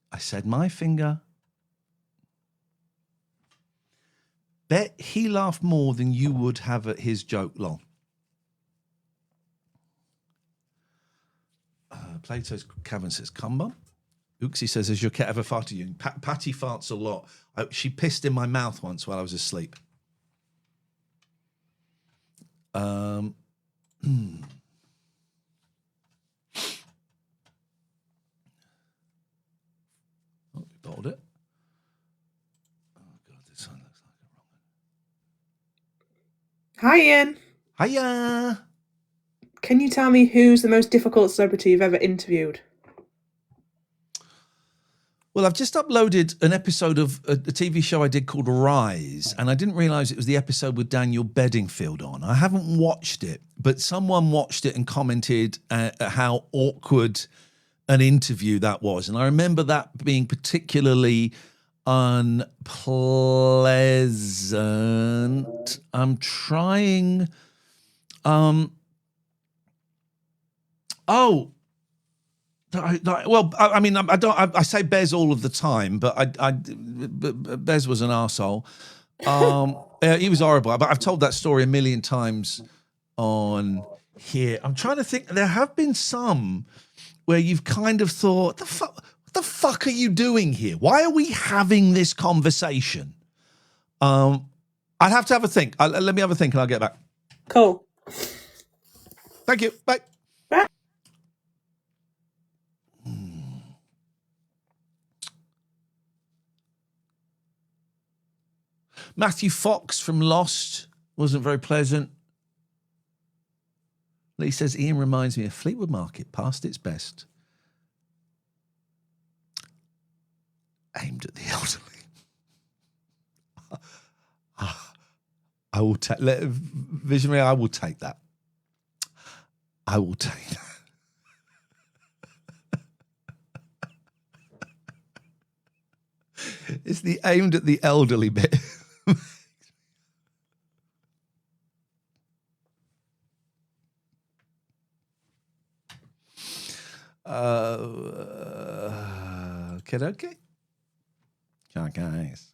I said my finger. Bet he laughed more than you would have at his joke long. Plato's Cavern says, come on. Ooksy says, has your cat ever farted you? Patty farts a lot. She pissed in my mouth once while I was asleep. Oh, we bottled it. Oh, God, this one looks like a wrong one. Hi, Ian. Hiya. Can you tell me who's the most difficult celebrity you've ever interviewed? Well, I've just uploaded an episode of a TV show I did called Rise, and I didn't realise it was the episode with Daniel Bedingfield on. I haven't watched it, but someone watched it and commented how awkward an interview that was. And I remember that being particularly unpleasant. I'm trying... I mean, I say Bez all of the time, but Bez was an arsehole. He was horrible, but I've told that story a million times on here. I'm trying to think. There have been some where you've kind of thought, what the fuck are you doing here? Why are we having this conversation? I'd have to have a think. Let me have a think and I'll get back. Cool. Thank you. Bye. Bye. Matthew Fox from Lost wasn't very pleasant. Lee says, Ian reminds me of Fleetwood Market, past its best. Aimed at the elderly. I will take, visionary, I will take that. I will take that. It's the aimed at the elderly bit. Okay. Ciao, guys.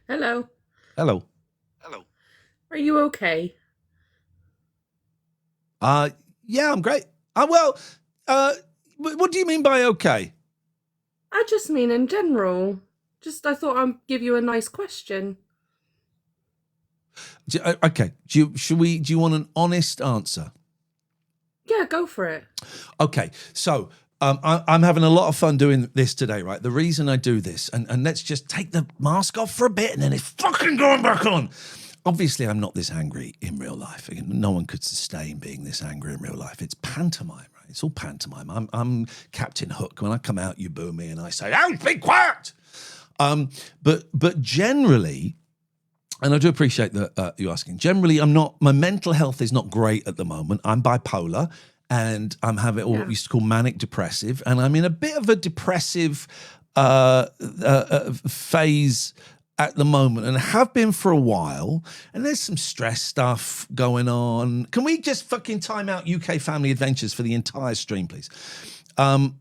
Hello. Hello. Are you okay? Yeah, I'm great. What do you mean by okay? I just mean in general. I thought I'd give you a nice question. Okay. Do you want an honest answer? Yeah, go for it. Okay. So I'm having a lot of fun doing this today, right? The reason I do this, and let's just take the mask off for a bit and then it's fucking going back on. Obviously, I'm not this angry in real life. No one could sustain being this angry in real life. It's pantomime, right? It's all pantomime. I'm Captain Hook. When I come out, you boo me and I say, "Oh, be quiet." But generally, and I do appreciate that you asking. Generally, my mental health is not great at the moment. I'm bipolar and I'm having what we used to call manic depressive, and I'm in a bit of a depressive phase at the moment, and have been for a while, and there's some stress stuff going on. Can we just fucking time out UK Family Adventures for the entire stream, please? So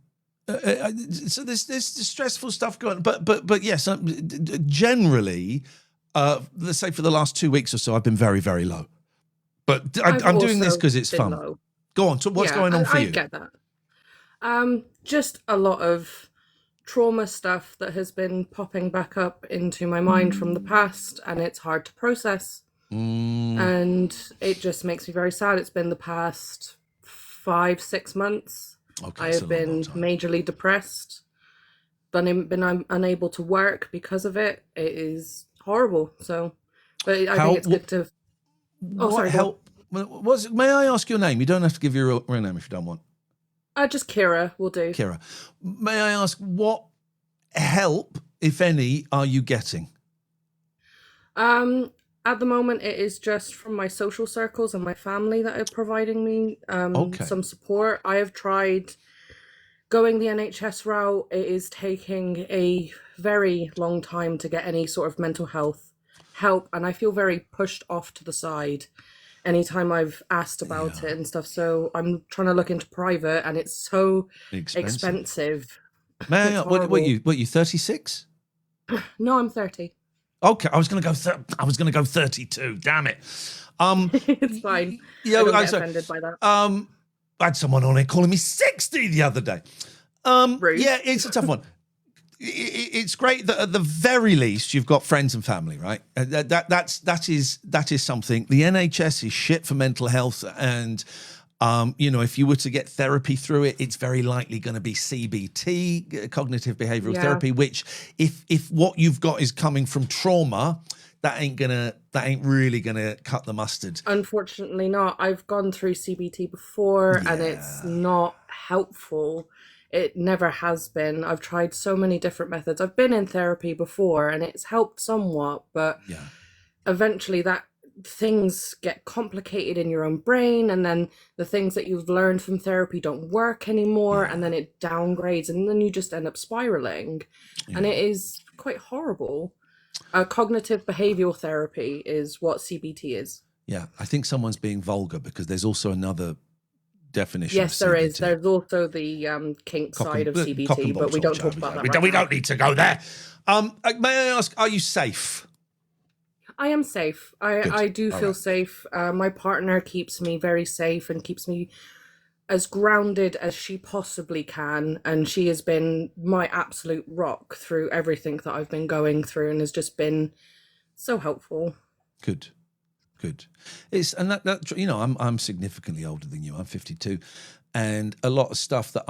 there's stressful stuff going on, but yes, generally, let's say for the last 2 weeks or so, I've been very, very low. But I'm doing this because it's fun. Low. Go on, what's going on for you? I get that. Just a lot of trauma stuff that has been popping back up into my mind from the past, and it's hard to process. And it just makes me very sad. It's been the past 5-6 months. I have been majorly depressed, been unable to work because of it. It is horrible. So, but I think it's good to. Oh, sorry. Help? May I ask your name? You don't have to give your real name if you don't want. Just Kira will do. Kira, may I ask what help, if any, are you getting? At the moment, it is just from my social circles and my family that are providing me some support. I have tried going the NHS route. It is taking a very long time to get any sort of mental health help, and I feel very pushed off to the side anytime I've asked about it and stuff. So I'm trying to look into private, and it's so expensive. May I, what are you 36? No, I'm 30. Okay, I was going to go 32. Damn it. It's fine. Yeah, I don't I'm get sorry. offended by that. I had someone on here calling me 60 the other day. Yeah, it's a tough one. It's great that at the very least you've got friends and family, right? That is something. The NHS is shit for mental health, and if you were to get therapy through it, it's very likely going to be CBT, cognitive behavioral therapy. Which, if what you've got is coming from trauma, that ain't really gonna cut the mustard. Unfortunately not. I've gone through CBT before and it's not helpful. It never has been. I've tried so many different methods. I've been in therapy before and it's helped somewhat, but eventually things get complicated in your own brain, and then the things that you've learned from therapy don't work anymore, and then it downgrades, and then you just end up spiraling. And it is quite horrible. Cognitive behavioral therapy is what CBT is. Yeah, I think someone's being vulgar because there's also another definition. Yes, there is. There's also the kink side of CBT, but we don't talk about that. We don't need to go there. May I ask, are you safe? I am safe. I do feel safe. My partner keeps me very safe and keeps me as grounded as she possibly can, and she has been my absolute rock through everything that I've been going through, and has just been so helpful. Good. I'm significantly older than you. I'm 52, and a lot of stuff that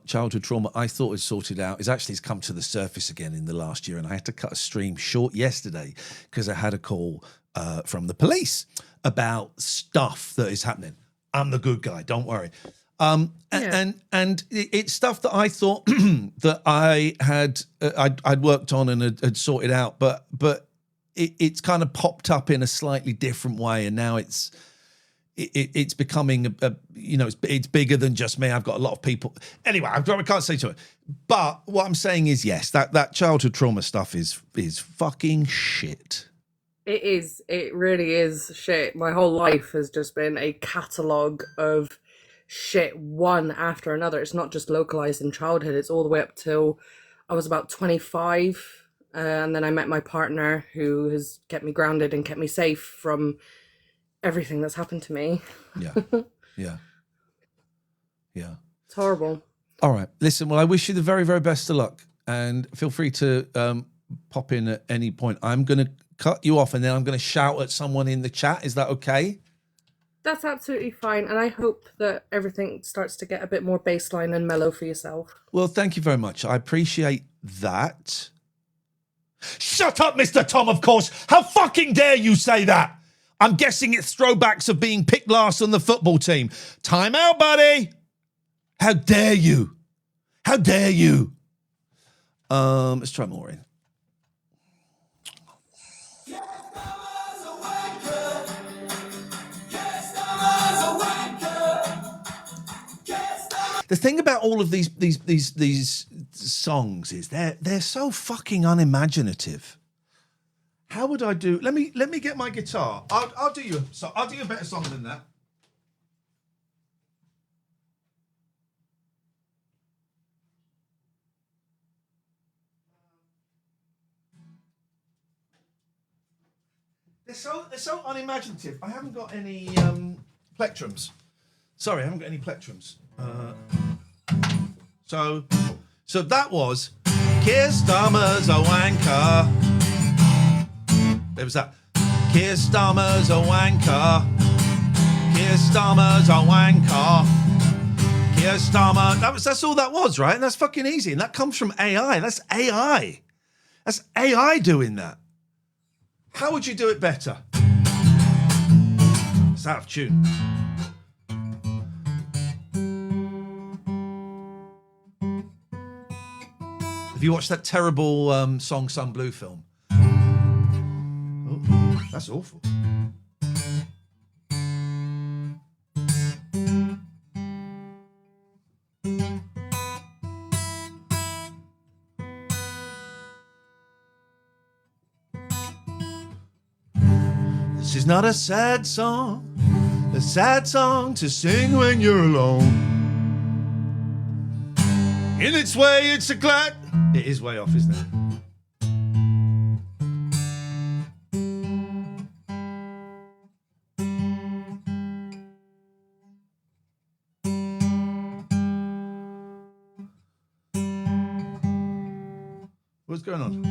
childhood trauma, I thought was sorted out has come to the surface again in the last year, and I had to cut a stream short yesterday because I had a call from the police about stuff that is happening. I'm the good guy, don't worry. And it's stuff that I thought that I had I'd worked on and had sorted out, but it's kind of popped up in a slightly different way, and now it's becoming it's bigger than just me. I've got a lot of people. Anyway, I can't say to it. But what I'm saying is, yes, that childhood trauma stuff is fucking shit. It is. It really is shit. My whole life has just been a catalogue of shit, one after another. It's not just localized in childhood. It's all the way up till I was about 25. And then I met my partner, who has kept me grounded and kept me safe from everything that's happened to me. Yeah. It's horrible. All right. Listen, well, I wish you the very, very best of luck. And feel free to pop in at any point. I'm going to cut you off and then I'm going to shout at someone in the chat. Is that okay? That's absolutely fine. And I hope that everything starts to get a bit more baseline and mellow for yourself. Well, thank you very much. I appreciate that. Shut up, Mr. Tom, of course. How fucking dare you say that? I'm guessing it's throwbacks of being picked last on the football team. Time out, buddy. How dare you? How dare you? Let's try more in. The thing about all of these songs is they're so fucking unimaginative. How would I do? Let me get my guitar. I'll do you a better song than that. They're so unimaginative. I haven't got any plectrums. Sorry, I haven't got any plectrums. So that was Keir Starmer's a wanker. There was that. Keir Starmer's a wanker. Keir Starmer's a wanker. Keir Starmer. That's all that was, right? And that's fucking easy. And that comes from AI. That's AI. That's AI doing that. How would you do it better? It's out of tune. Have you watched that terrible Song Sun Blue film? Oh, that's awful. This is not a sad song to sing when you're alone. In its way, it's a glad... It is way off, isn't it? What's going on?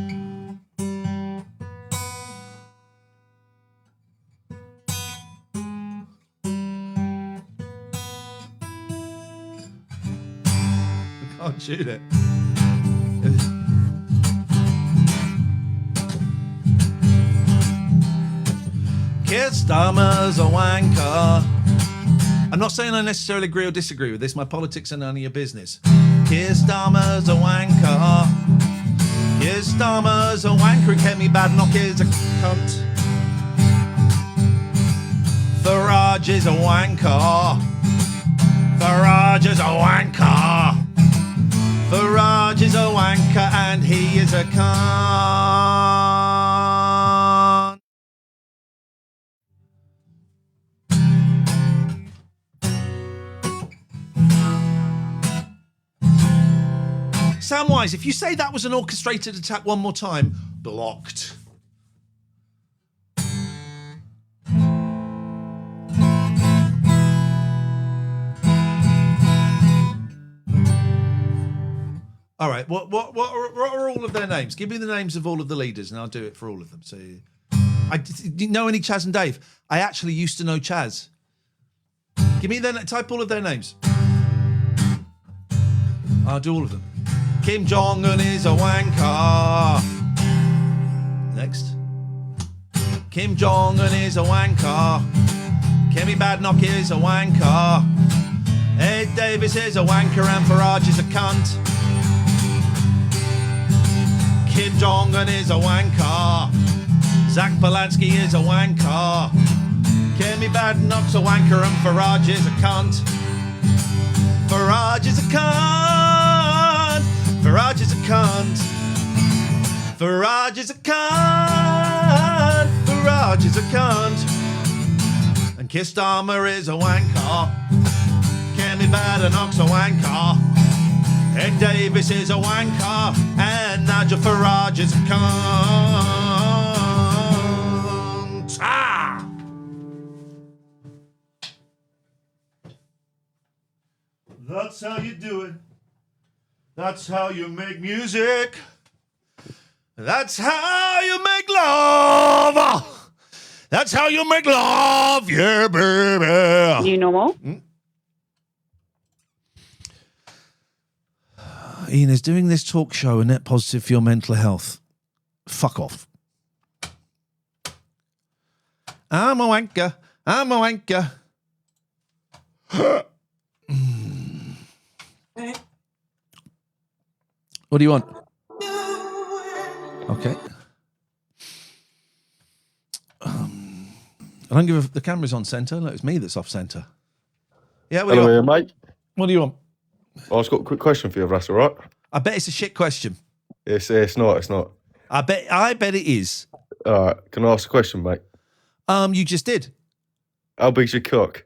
We can't shoot it. Keir Starmer's a wanker. I'm not saying I necessarily agree or disagree with this. My politics are none of your business. Keir Starmer's a wanker. Keir Starmer's a wanker. Kemi Badenoch is a cunt. Farage is a wanker. Farage is a wanker. Farage is a wanker and he is a cunt. Samwise, if you say that was an orchestrated attack one more time, blocked. All right, what are all of their names? Give me the names of all of the leaders and I'll do it for all of them. So, do you know any Chaz and Dave? I actually used to know Chaz. Give me type all of their names. I'll do all of them. Kim Jong-un is a wanker. Next. Kim Jong-un is a wanker. Kemi Badenoch is a wanker. Ed Davis is a wanker and Farage is a cunt. Kim Jong-un is a wanker. Zach Polanski is a wanker. Kemi Badenoch's a wanker and Farage is a cunt. Farage is a cunt. Farage is a cunt. Farage is a cunt. Farage is a cunt. And Keir Starmer is a wanker. Kemi Badenoch's a wanker. Ed Davis is a wanker. And Nigel Farage is a cunt. Ah! That's how you do it. That's how you make music. That's how you make love. That's how you make love, yeah, baby. New normal. Ian, is doing this talk show a net positive for your mental health? Fuck off. I'm a wanker. I'm a wanker. What do you want? Okay. I don't give a... The camera's on centre. Look, it's me that's off centre. Yeah, what do you want? Mate. What do you want? I've got a quick question for you, if that's all right. I bet it's a shit question. It's not. I bet it is. All right. Can I ask a question, mate? You just did. How big's your cock?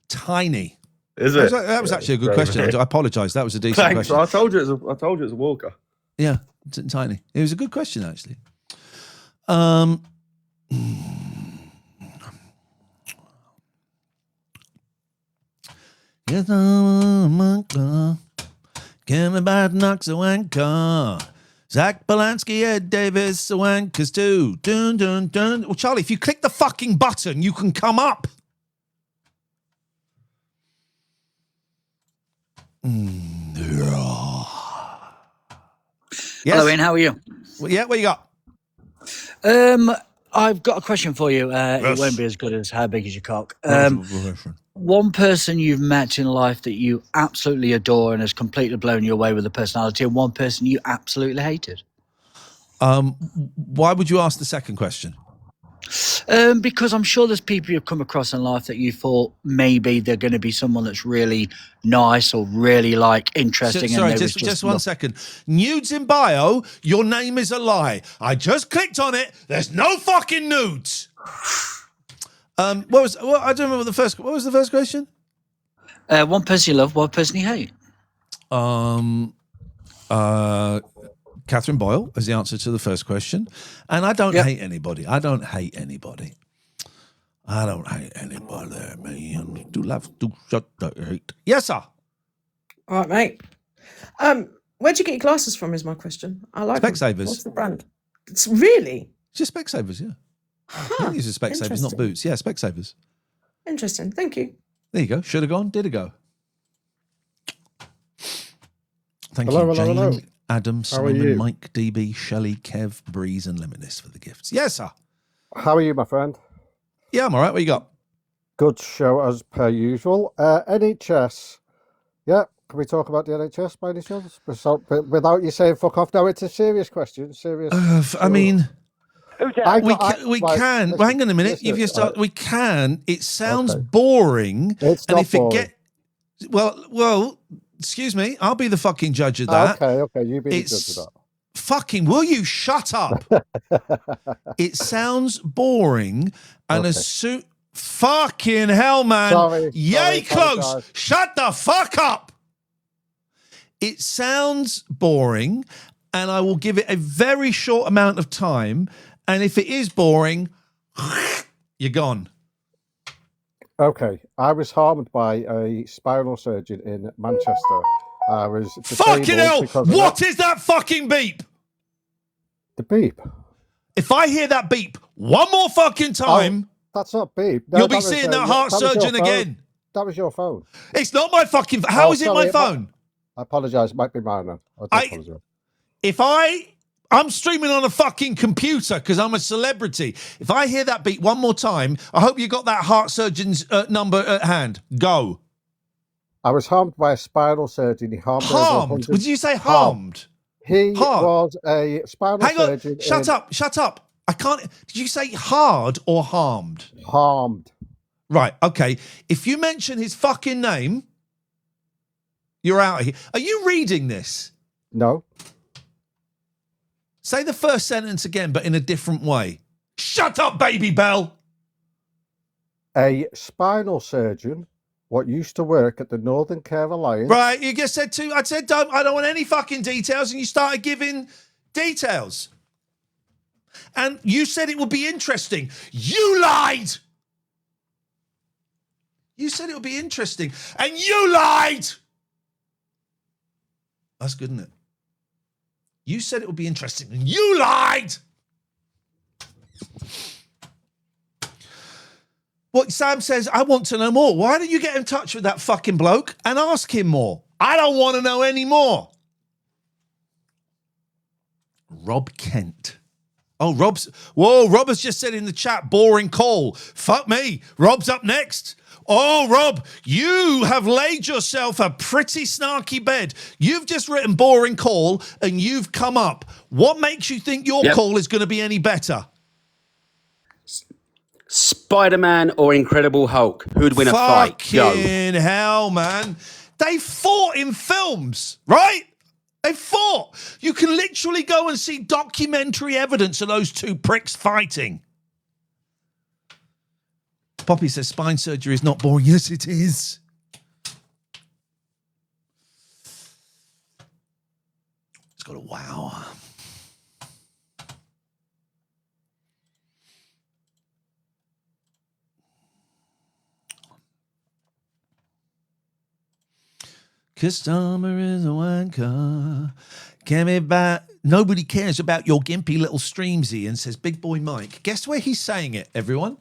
Tiny. Is it? That was actually a good question. I apologise. That was a decent question. I told you it was a walker. Yeah, tiny. It was a good question, actually. Yes, I'm a wanker. Kemi Badenoch's a wanker. Zach Polanski, Ed Davis, a wankers too. Dun, dun, dun. Well, Charlie, if you click the fucking button, you can come up. Yes. Hello, Ian. How are you? Well, yeah, what you got? I've got a question for you. It won't be as good as how big is your cock. One person you've met in life that you absolutely adore and has completely blown you away with the personality, and one person you absolutely hated. Why would you ask the second question? Because I'm sure there's people you've come across in life that you thought maybe they're going to be someone that's really nice or really interesting. Sorry, just 1 second. Nudes in bio, your name is a lie. I just clicked on it. There's no fucking nudes. I don't remember what was the first question? One person you love, one person you hate. Catherine Boyle is the answer to the first question. And I don't hate anybody. I don't hate anybody. Man. Do love to shut the hate. Yes, sir. All right, mate. Where'd you get your glasses from? Is my question. I like them. Specsavers. What's the brand? It's really It's just Specsavers, yeah. These are Specsavers, not Boots. Yeah, Specsavers. interesting. Thank you. There you go. Should have gone, did it go? Thank Hello, you, hello, Jane, hello. Adam, How are Simon, you? Mike, DB, Shelley, Kev, Breeze, and Limitless for the gifts. Yes, sir. How are you, my friend? Yeah, I'm all right. What you got? Good show as per usual. NHS. Yeah, can we talk about the NHS by any chance? Without you saying fuck off. No, it's a serious question. Serious. I mean, we right, can. listen, Well, hang on a minute. listen, If you start, we can. It sounds Okay. boring. It's and not if it boring. get well, excuse me. I'll be the fucking judge of that. Okay, you be the It's judge of fucking. Will you shut up? It sounds boring, and as soon. Fucking hell, man. Sorry, Yay close. apologise. Shut the fuck up. It sounds boring, and I will give it a very short amount of time. And if it is boring, you're gone. Okay, I was harmed by a spinal surgeon in Manchester. I was Fucking disabled hell. because of What is that fucking beep? the beep. If I hear that beep one more fucking time, That's not beep. you'll be seeing that heart was your surgeon phone. again. That was your phone. It's not my fucking. How Oh, is it sorry, my phone? I apologise. It might be mine then. I do apologise. If I'm streaming on a fucking computer because I'm a celebrity. If I hear that beat one more time, I hope you got that heart surgeon's number at hand. Go. I was harmed by a spinal surgeon. He harmed. over Harmed? 100 Would you say harmed? He Harmed. was a spinal Hang on. surgeon. Shut up. Shut up. I can't. Did you say hard or harmed? Harmed. Right. Okay. If you mention his fucking name, you're out of here. Are you reading this? No. Say the first sentence again, but in a different way. Shut up, Baby Bell. A spinal surgeon, what used to work at the Northern Care Alliance. Right, you just said I said I don't want any fucking details, and you started giving details. And you said it would be interesting. You lied. You said it would be interesting, and you lied. That's good, isn't it? You said it would be interesting, and you lied. What Sam says, I want to know more. Why don't you get in touch with that fucking bloke and ask him more? I don't want to know any more. Rob Kent. Oh, Rob has just said in the chat, boring call. Fuck me. Rob's up next. Oh, Rob, you have laid yourself a pretty snarky bed. You've just written boring call and you've come up. What makes you think your call is going to be any better? Spider-Man or Incredible Hulk? Who'd win a fight? Go. Fucking hell, man. They fought in films, right? They fought. You can literally go and see documentary evidence of those two pricks fighting. Poppy says spine surgery is not boring. Yes, it is. It's got a wow. Customer is a wanker. Can me back. Nobody cares about your gimpy little streams, Ian says Big Boy Mike. Guess where he's saying it, everyone?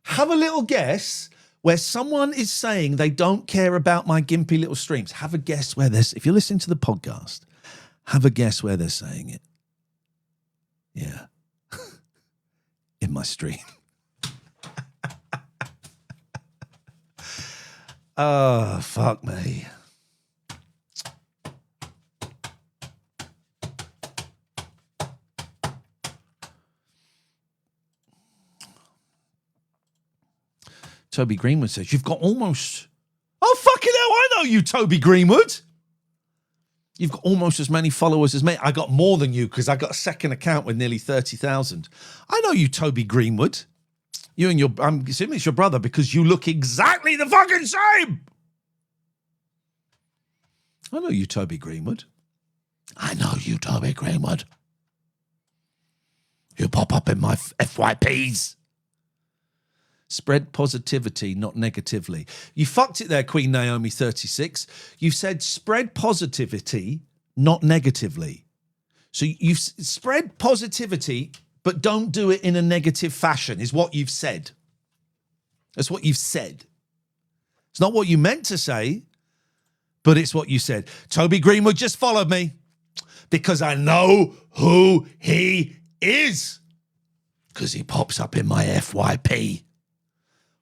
Have a little guess where someone is saying they don't care about my gimpy little streams. Have a guess where this. If you're listening to the podcast, have a guess where they're saying it. Yeah. In my stream. Oh, fuck me. Toby Greenwood says, you've got almost... Oh, fucking hell, I know you, Toby Greenwood. You've got almost as many followers as me. I got more than you because I got a second account with nearly 30,000. I know you, Toby Greenwood. You and I'm assuming it's your brother because you look exactly the fucking same. I know you, Toby Greenwood. I know you, Toby Greenwood. You pop up in my FYPs. Spread positivity, not negatively. You fucked it there, Queen Naomi 36. You said spread positivity, not negatively. So you've spread positivity, but don't do it in a negative fashion, is what you've said. That's what you've said. It's not what you meant to say, but it's what you said. Toby Greenwood just followed me because I know who he is. Because he pops up in my FYP.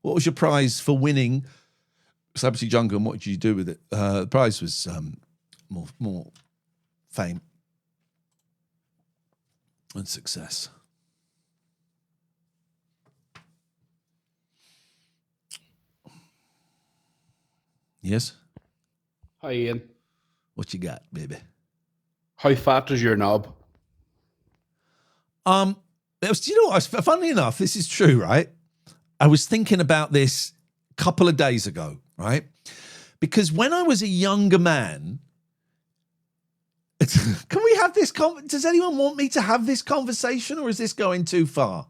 What was your prize for winning Celebrity Jungle, and what did you do with it? The prize was more fame and success. Yes? Hi, Ian. What you got, baby? How fat is your knob? You know what? Funnily enough, this is true, right? I was thinking about this a couple of days ago, right? Because when I was a younger man, can we have this? Does anyone want me to have this conversation, or is this going too far?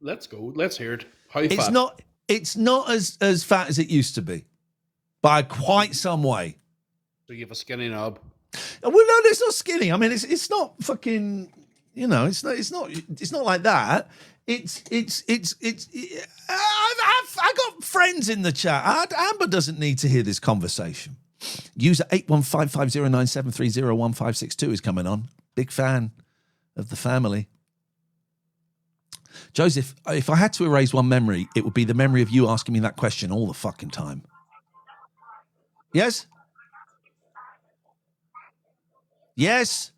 Let's go. Let's hear it. How fat? It's not as fat as it used to be, by quite some way. So you have a skinny knob. Well, no, it's not skinny. I mean, it's not fucking. You know, it's not like that. I got friends in the chat. Amber doesn't need to hear this conversation. User 8155097301562 is coming on. Big fan of the family. Joseph, if I had to erase one memory, it would be the memory of you asking me that question all the fucking time. Yes? Yes?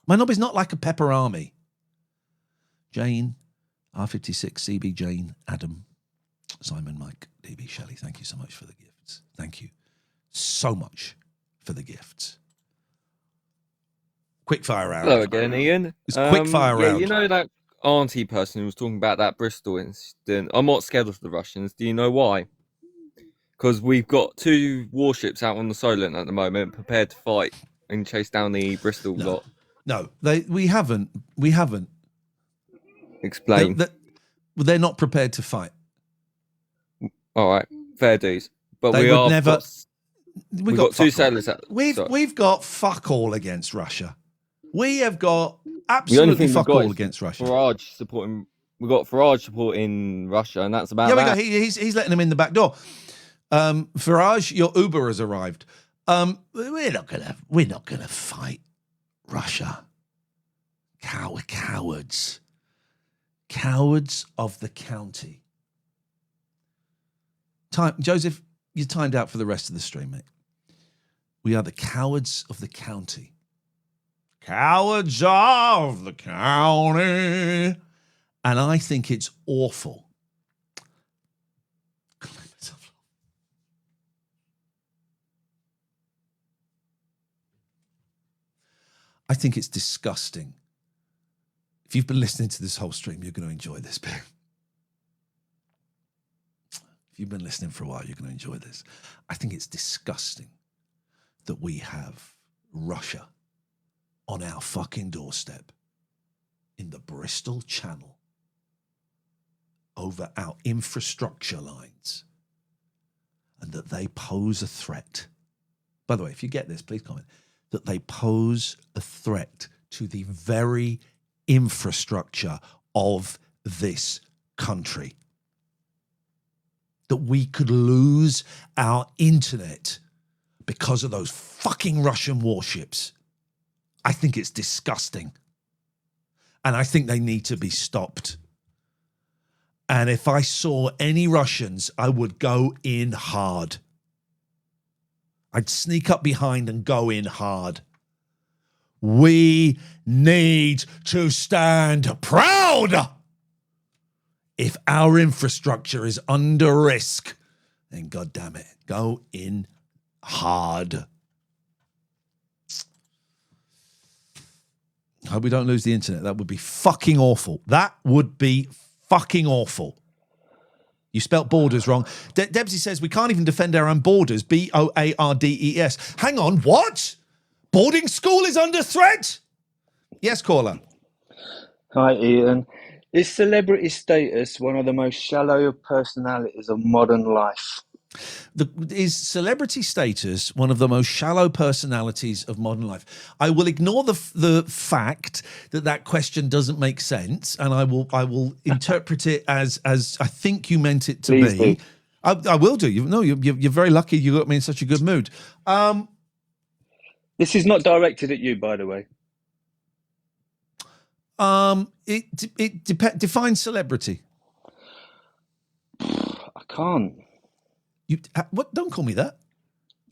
My knob is not like a pepper army. Jane, R56, CB, Jane, Adam, Simon, Mike, DB, Shelley, thank you so much for the gifts. Thank you so much for the gifts. Quick fire round. Hello again, Ian. It's quick fire round. You know that auntie person who was talking about that Bristol incident? I'm not scared of the Russians. Do you know why? Because we've got 2 warships out on the Solent at the moment, prepared to fight and chase down the Bristol lot. No, we haven't. Explain. They're not prepared to fight. All right, fair dues. But They we would are. never- We've got 2 sailors out. We've got fuck all against Russia. We have got The only absolutely thing fuck we've got all is against Russia. Farage supporting. We've got Farage supporting Russia, and that's about Yeah, that. he's letting them in the back door. Farage, your Uber has arrived. We're not gonna fight Russia. Cowards. Cowards of the county. Joseph, you're timed out for the rest of the stream, mate. We are the cowards of the county. Cowards of the county. And I think it's awful. I think it's disgusting. If you've been listening to this whole stream, you're going to enjoy this bit. If you've been listening for a while, you're going to enjoy this. I think it's disgusting that we have Russia on our fucking doorstep in the Bristol Channel over our infrastructure lines, and that they pose a threat. By the way, if you get this, please comment. That they pose a threat to the very infrastructure of this country. That we could lose our internet because of those fucking Russian warships. I think it's disgusting. And I think they need to be stopped. And if I saw any Russians, I would go in hard. I'd sneak up behind and go in hard. We need to stand proud. If our infrastructure is under risk, then God damn it, go in hard. I hope we don't lose the internet. That would be fucking awful. That would be fucking awful. You spelt borders wrong. Debsy says we can't even defend our own borders. BOARDES. Hang on, what? Boarding school is under threat? Yes, caller. Hi, Ian. Is celebrity status one of the most shallow personalities of modern life? Is celebrity status one of the most shallow personalities of modern life? I will ignore the fact that question doesn't make sense, and I will interpret it as I think you meant it to Please be. do. I will do. You're very lucky. You got me in such a good mood. This is not directed at you, by the way. It defines celebrity. I can't. You what? Don't call me that.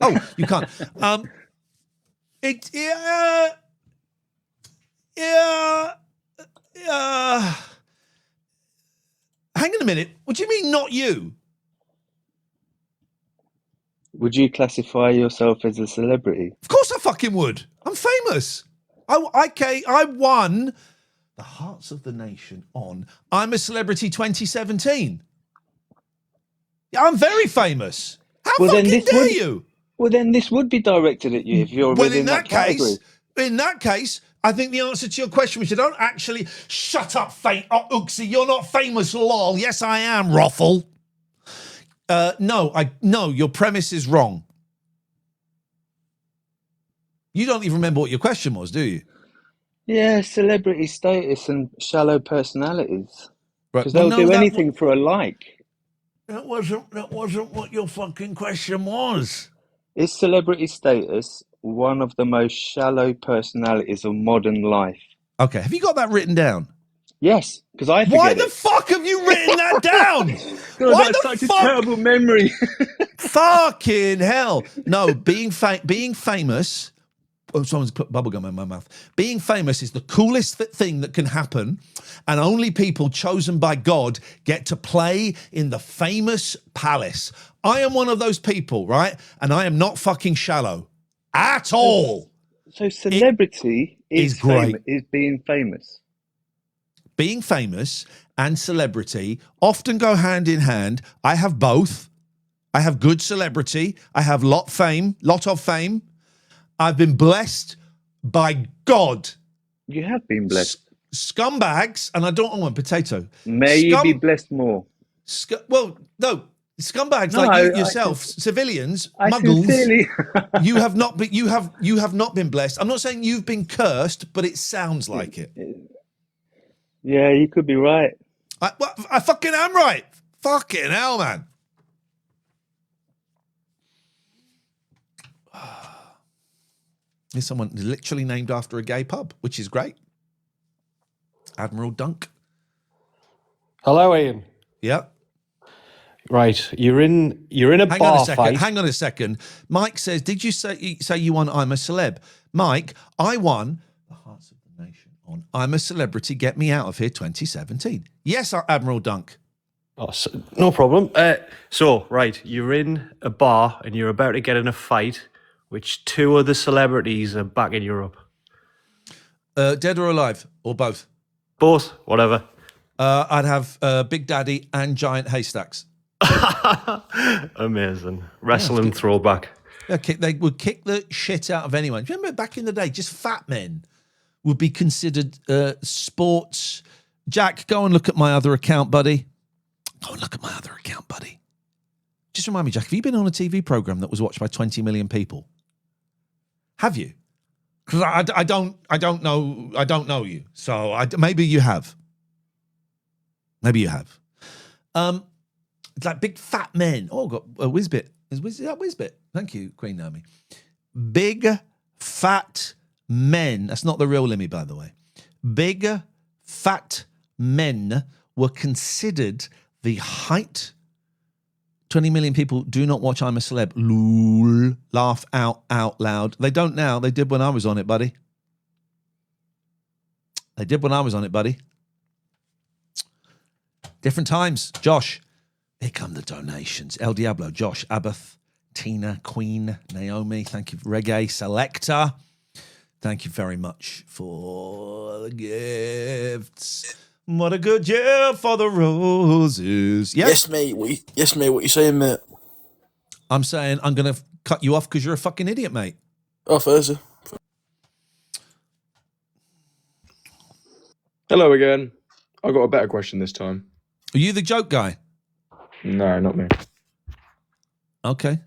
Oh, you can't. Hang on a minute. What do you mean, not you? Would you classify yourself as a celebrity? Of course I fucking would. I'm famous. I won the Hearts of the Nation on I'm a Celebrity 2017. Yeah, I'm very famous. How fucking dare you? Well, then this would be directed at you if you're within that category. In that case, I think the answer to your question, which I don't actually... Shut up, Uxie. You're not famous, lol. Yes, I am, Roffle. No, your premise is wrong. You don't even remember what your question was, do you? Yeah, celebrity status and shallow personalities. Right. Because they'll do anything for a like. That wasn't what your fucking question was. Is celebrity status one of the most shallow personalities of modern life? Okay, have you got that written down? Yes, because I forget Why the fuck have you written that down? Why the such a terrible memory. Fucking hell. No, being famous... Oh, someone's put bubblegum in my mouth. Being famous is the coolest thing that can happen, and only people chosen by God get to play in the famous palace. I am one of those people, right? And I am not fucking shallow at all. So celebrity is great. Is being famous. Being famous and celebrity often go hand in hand. I have both. I have good celebrity. I have lot of fame. I've been blessed by God. You have been blessed. Scumbags, and I don't want a potato. May you be blessed more. Well, no. Scumbags like you yourself, civilians, muggles. Sincerely... you have not been. You have not been blessed. I'm not saying you've been cursed, but it sounds like it. Yeah, you could be right. I fucking am right. Fucking hell, man. There's someone literally named after a gay pub, which is great. Admiral Dunk. Hello, Ian. Yeah. Right, you're in a bar fight. Hang on a second. Mike says, "Did you say you won I'm a Celeb?" Mike, I won the Hearts of the Nation on I'm a Celebrity, Get Me Out of Here 2017. Yes, Admiral Dunk. Oh, no problem. So, right, you're in a bar and you're about to get in a fight. Which two other celebrities are back in Europe? Dead or alive, or both? Both, whatever. I'd have Big Daddy and Giant Haystacks. Amazing. Wrestling throwback. They would kick the shit out of anyone. Remember back in the day, just fat men would be considered sports. Jack, go and look at my other account, buddy. Go and look at my other account, buddy. Just remind me, Jack, have you been on a TV program that was watched by 20 million people? Have you? Because I don't know you. So maybe you have. Maybe you have. It's like big fat men. Oh, I've got a Whizbit. Is that Whizbit? Thank you, Queen Naomi. Big fat men. That's not the real Limmy, by the way. Big fat men were considered the height. 20 million people do not watch I'm a Celeb. Lol. Laugh out loud. They don't now. They did when I was on it, buddy. They did when I was on it, buddy. Different times. Josh. Here come the donations. El Diablo, Josh, Abath, Tina, Queen, Naomi. Thank you. Reggae Selector. Thank you very much for the gifts. What a good year for the roses. Yes, mate. What you saying, mate? I'm saying I'm going to cut you off because you're a fucking idiot, mate. Oh, Thursday. Hello again. I got a better question this time. Are you the joke guy? No, not me. Okay.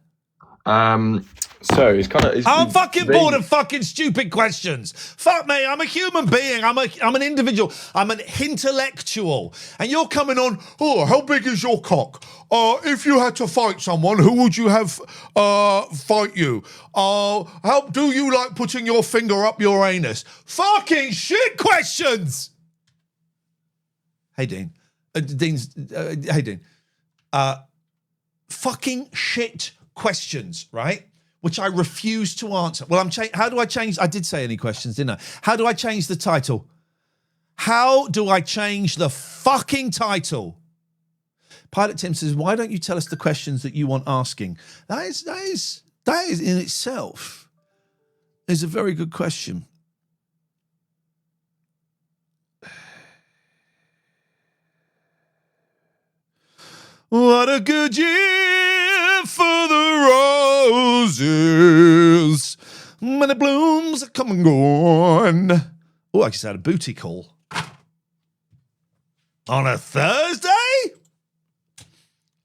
So it's kind of. I'm fucking bored of fucking stupid questions. Fuck me, I'm a human being. I'm an individual. I'm an intellectual. And you're coming on, oh, how big is your cock? If you had to fight someone, who would you have fight you? How do you like putting your finger up your anus? Fucking shit questions! Hey, Dean. Hey, Dean. Fucking shit questions, right? Which I refuse to answer. Well, how do I change? I did say any questions, didn't I? How do I change the title? How do I change the fucking title? Pilot Tim says, why don't you tell us the questions that you want asking? That is in itself is a very good question. What a good year for the roses. Many blooms are come and gone. Oh, I just had a booty call. On a Thursday?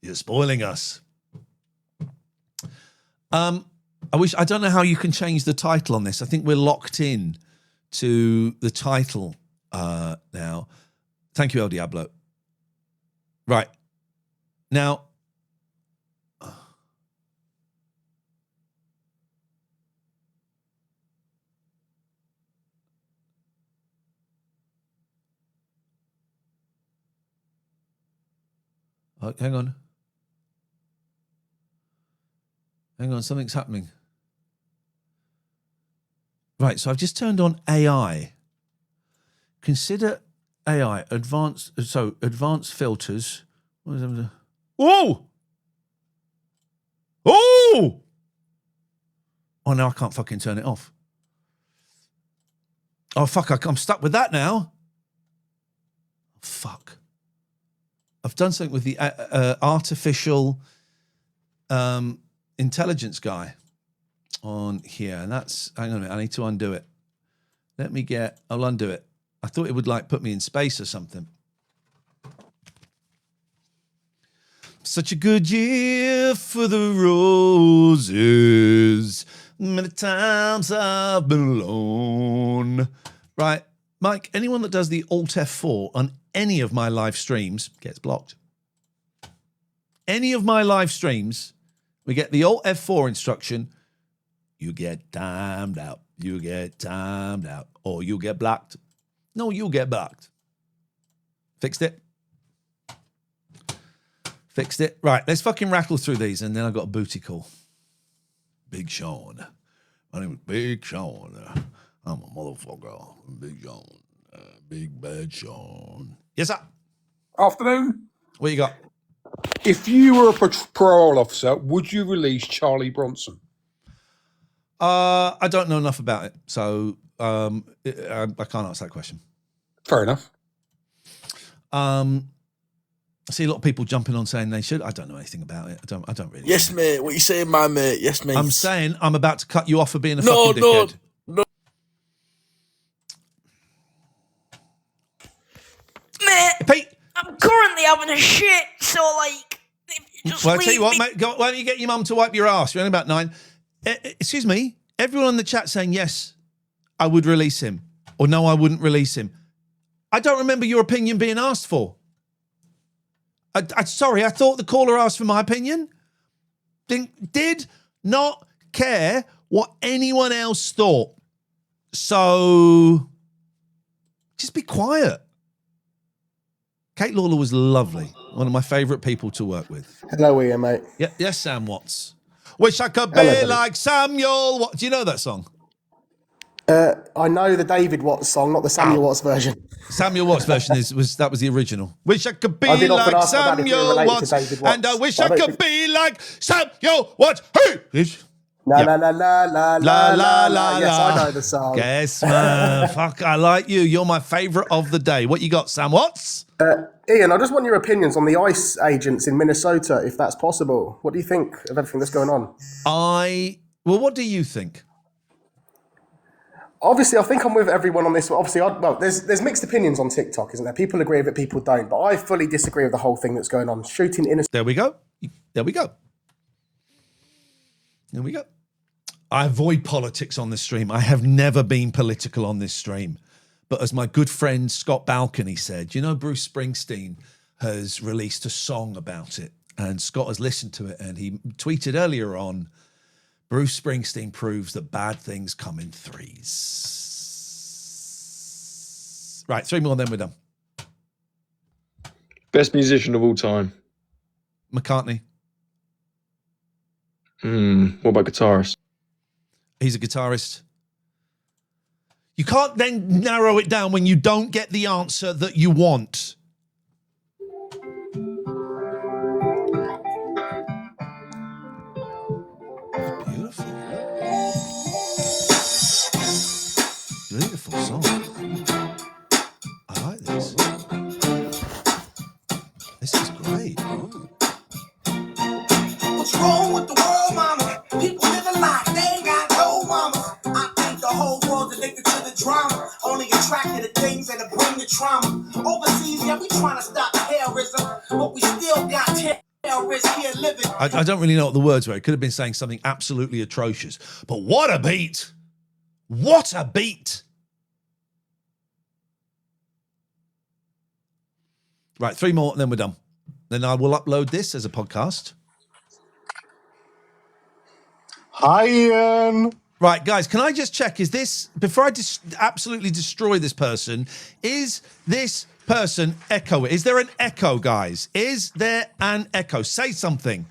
You're spoiling us. I don't know how you can change the title on this. I think we're locked in to the title now. Thank you, El Diablo. Right. Now, oh, hang on. Hang on, something's happening. Right, so I've just turned on AI. Consider AI, advanced filters. What is that? Oh! Oh! Oh, no, I can't fucking turn it off. Oh, fuck, I'm stuck with that now. Fuck. I've done something with the artificial intelligence guy on here, and that's, hang on a minute, I need to undo it. I'll undo it. I thought it would like put me in space or something. Such a good year for the roses. Many times I've been alone. Right, Mike, anyone that does the Alt F4 on any of my live streams gets blocked. Any of my live streams, we get the Alt F4 instruction. You get timed out. You get timed out. Or you get blocked. No, you get blocked. Fixed it. Fixed it. Right, let's fucking rattle through these, and then I've got a booty call. Big Sean. My name is Big Sean. I'm a motherfucker. Big Sean. Big Bad Sean. Yes, sir. Afternoon. What you got? If you were a parole officer, would you release Charlie Bronson? I don't know enough about it, so I can't answer that question. Fair enough. I see a lot of people jumping on saying they should. I don't know anything about it. I don't really. Yes, mate. What you saying, my mate? Yes, mate. I'm saying I'm about to cut you off for being a fucking dickhead. No. Mate, Pete. I'm currently having a shit, so like, just Well, I'll tell you what, leave me. mate. Why don't you get your mum to wipe your ass? You're only about 9. Excuse me. Everyone in the chat saying yes, I would release him, or no, I wouldn't release him. I don't remember your opinion being asked for. Sorry, I thought the caller asked for my opinion. Did not care what anyone else thought. So just be quiet. Kate Lawler was lovely. One of my favourite people to work with. Hello, Ian, mate. Yeah, yes, Sam Watts. Wish I could be Hello, like Samuel Watts. Do you know that song? I know the David Watts song, not the Samuel Watts version. Samuel Watts version was the original. Wish I could be I did often like ask about if you're Samuel related to Watts, David Watts, and I wish but I I don't could think- be like Samuel Watts. Hey! La Yep. la la la la La la la. la Yes, la. I know the song. Yes, man. Fuck, I like you. You're my favourite of the day. What you got, Sam Watts? Ian, I just want your opinions on the ICE agents in Minnesota, if that's possible. What do you think of everything that's going on? Well, what do you think? Obviously, I think I'm with everyone on this. Obviously, there's mixed opinions on TikTok, isn't there? People agree with it, people don't. But I fully disagree with the whole thing that's going on. Shooting innocent. There we go. There we go. Here we go. I avoid politics on this stream. I have never been political on this stream. But as my good friend Scott Balcony said, you know, Bruce Springsteen has released a song about it. And Scott has listened to it. And he tweeted earlier on, Bruce Springsteen proves that bad things come in threes. Right, 3 more, then we're done. Best musician of all time. McCartney. What about guitarist? He's a guitarist. You can't then narrow it down when you don't get the answer that you want. Beautiful. Beautiful song. I like this. This is great. What's wrong with the world, mama? People living like they ain't got no mama. I think the whole world's addicted to the drama. Only attracted to things that bring the trauma. Overseas, yeah, we trying to stop terrorism, but we still got terrorists here living. I don't really know what the words were. It could have been saying something absolutely atrocious. But what a beat! What a beat! Right, 3 more, and then we're done. Then I will upload this as a podcast. Hi, Ian. Right, guys, can I just check, is this, before I absolutely destroy this person, is this person echoing? Is there an echo, guys? Is there an echo? Say something.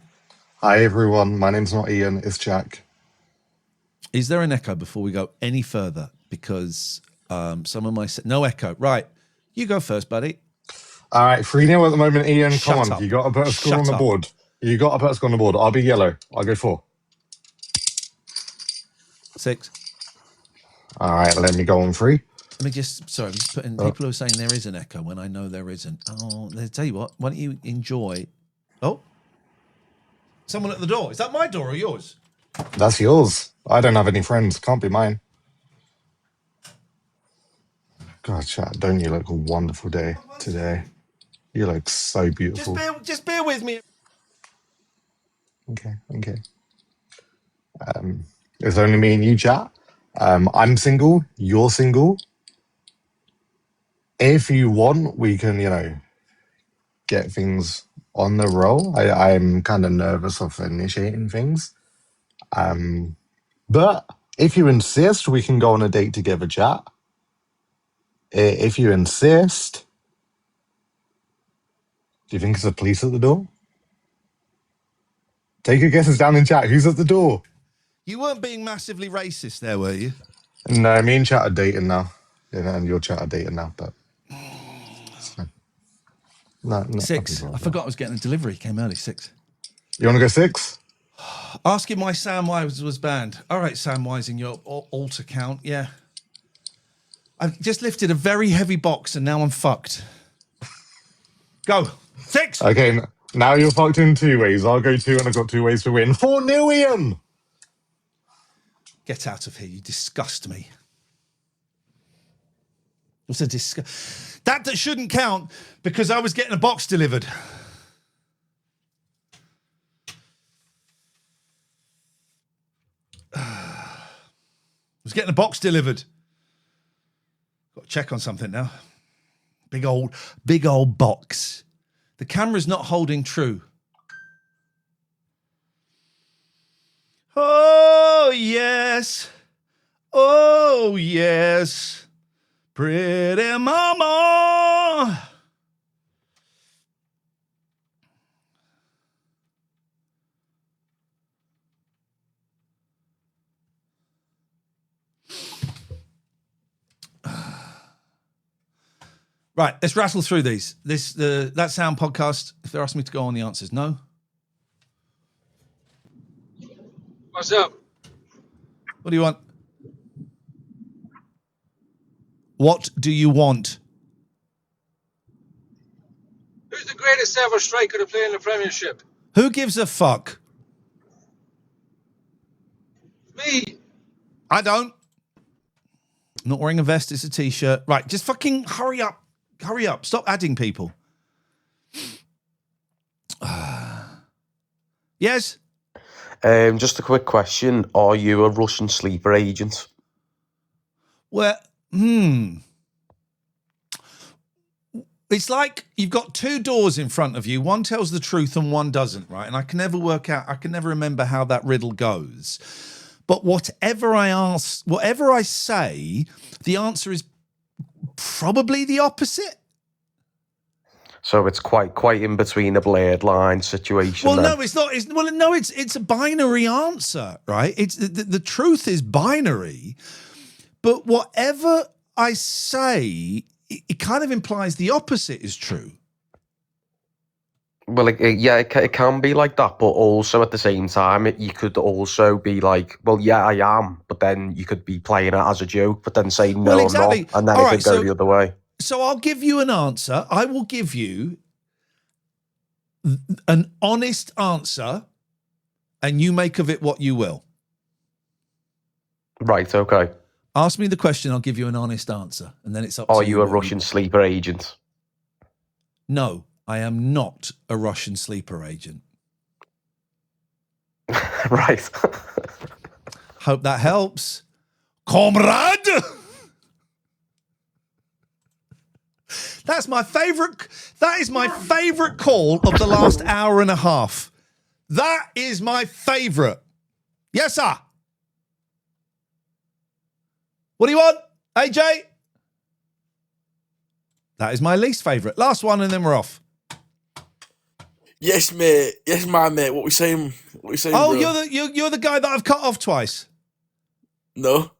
Hi, everyone. My name's not Ian, it's Jack. Is there an echo before we go any further? Because some of my... No echo. Right, you go first, buddy. All right, 3-0 at the moment, Ian. Shut Come on, up. you got to put a score Shut on the up. board. You got to put a score on the board. I'll be yellow. I'll go 4. 6. All right, let me go on 3. Let me just, sorry, I'm just putting people who are saying there is an echo when I know there isn't. Oh, I'll tell you what, why don't you enjoy... Oh, someone at the door. Is that my door or yours? That's yours. I don't have any friends. Can't be mine. God, chat, don't you look a wonderful day today? You look so beautiful. Just bear with me. Okay. It's only me and you, chat. I'm single. You're single. If you want, we can, get things on the roll. I'm kind of nervous of initiating things. But if you insist, we can go on a date together, chat. If you insist. Do you think it's the police at the door? Take your guesses down in chat. Who's at the door? You weren't being massively racist there, were you? No, me and chat are dating now. And your chat are dating now, but... it's fine. No, 6. I forgot I was getting a delivery. Came early, 6. You want to go 6? Asking why Samwise was banned. All right, Samwise, in your alt account, yeah. I've just lifted a very heavy box and now I'm fucked. Go. 6. Okay, now you're fucked in 2 ways. I'll go 2 and I've got 2 ways to win. 4-0, Ian! Get out of here, you disgust me. It was a disgust. That shouldn't count because I was getting a box delivered. I was getting a box delivered. Got to check on something now. Big old box. The camera's not holding true. Oh, yes. Oh, yes. Pretty mama. Right, let's rattle through these. That sound podcast, if they're asking me to go on, the answer is no. What's up? What do you want? What do you want? Who's the greatest ever striker to play in the Premiership? Who gives a fuck? Me. I don't. I'm not wearing a vest, it's a t-shirt. Right, just fucking hurry up. Hurry up. Stop adding people. Yes? Just a quick question. Are you a Russian sleeper agent? Well, it's like you've got two doors in front of you. One tells the truth and one doesn't, right? And I can never remember how that riddle goes. But whatever I say, the answer is probably the opposite. So it's quite in between a blurred line situation. Well, then. no, it's not. It's a binary answer, right? It's the truth is binary, but whatever I say, it kind of implies the opposite is true. Well, it can be like that, but also at the same time, you could also be like, well, yeah, I am, but then you could be playing it as a joke, but then say, no, exactly. I'm not, and then it could go the other way. So I'll give you an answer. I will give you an honest answer, and you make of it what you will. Right, okay. Ask me the question, I'll give you an honest answer, and then it's up to you. Are you a Russian sleeper agent? No, I am not a Russian sleeper agent. Right. Hope that helps. Comrade! That is my favourite call of the last hour and a half. That is my favourite. Yes, sir. What do you want, AJ? That is my least favourite. Last one, and then we're off. Yes, mate. Yes, my mate. What we saying? Oh, bro? you're the guy that I've cut off twice. No.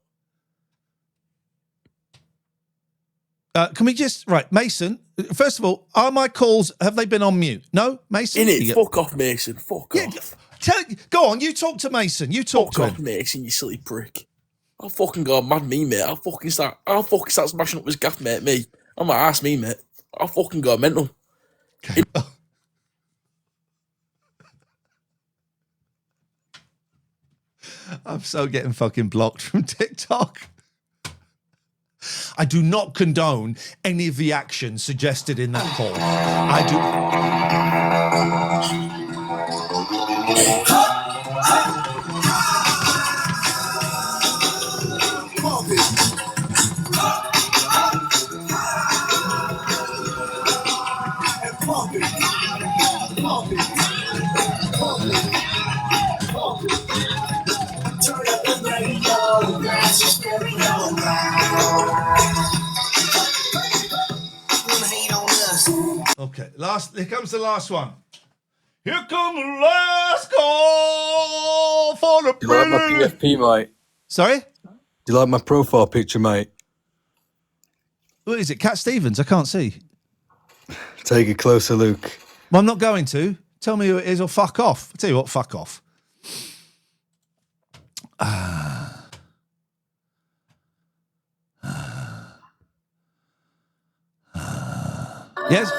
Can we just Mason? First of all, are my calls, have they been on mute? No, Mason. Fuck off, Mason. Fuck off. Go on. You talk to Mason. You talk to him. Fuck off, Mason. You silly prick. I'll fucking go mad, me, mate. I'll fucking start smashing up his gaff, mate. Me. I'm gonna ask me, mate. I'll fucking go mental. Okay. I'm so getting fucking blocked from TikTok. I do not condone any of the actions suggested in that call. I Okay, here comes the last one. Here comes the last call for the Do you like my PFP, mate? Sorry? Do you like my profile picture, mate? What is it, Cat Stevens? I can't see. Take a closer look. Well, I'm not going to. Tell me who it is or fuck off. I'll tell you what, fuck off. Yes?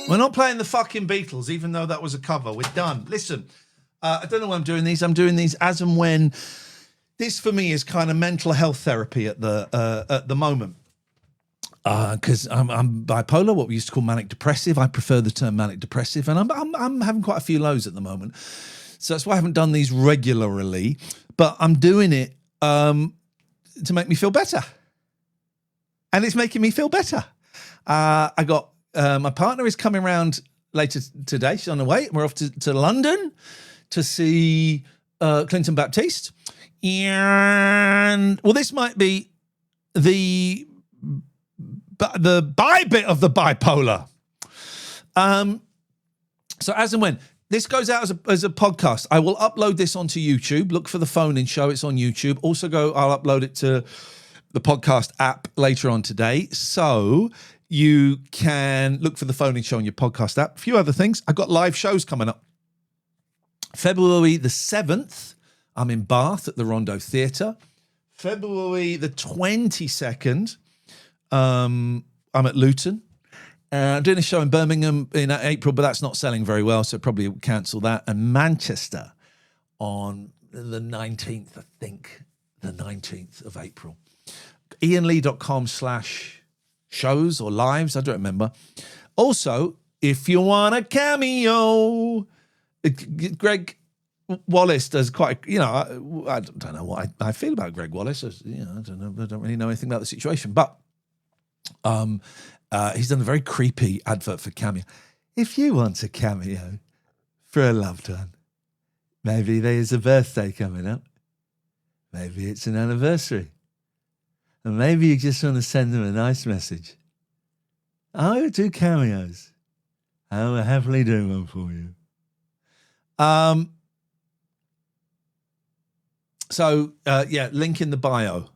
We're not playing the fucking Beatles, even though that was a cover. We're done. Listen, I don't know why I'm doing these. I'm doing these as and when. This, for me, is kind of mental health therapy at the moment. Because I'm bipolar, what we used to call manic depressive. I prefer the term manic depressive, and I'm having quite a few lows at the moment. So that's why I haven't done these regularly. But I'm doing it to make me feel better, and it's making me feel better. I got my partner is coming around later today. She's on the way. We're off to London to see Clinton Baptiste, and well, this might be the bi bit of the bipolar. So as and when this goes out as a podcast, I will upload this onto YouTube. Look for the phone-in show. It's on YouTube. Also I'll upload it to the podcast app later on today. So you can look for the phone-in show on your podcast app. A few other things. I've got live shows coming up. February the 7th, I'm in Bath at the Rondo Theatre. February the 22nd, I'm at Luton. I'm doing a show in Birmingham in April, but that's not selling very well, so probably will cancel that. And Manchester on the 19th, I think, the 19th of April. ianlee.com/shows or lives, I don't remember. Also, if you want a cameo. Greg Wallace does quite, I don't know what I feel about Greg Wallace. I don't really know anything about the situation, but he's done a very creepy advert for Cameo. If you want a cameo for a loved one, maybe there's a birthday coming up, maybe it's an anniversary, and maybe you just want to send them a nice message. I will do cameos. I will happily do one for you. So link in the bio.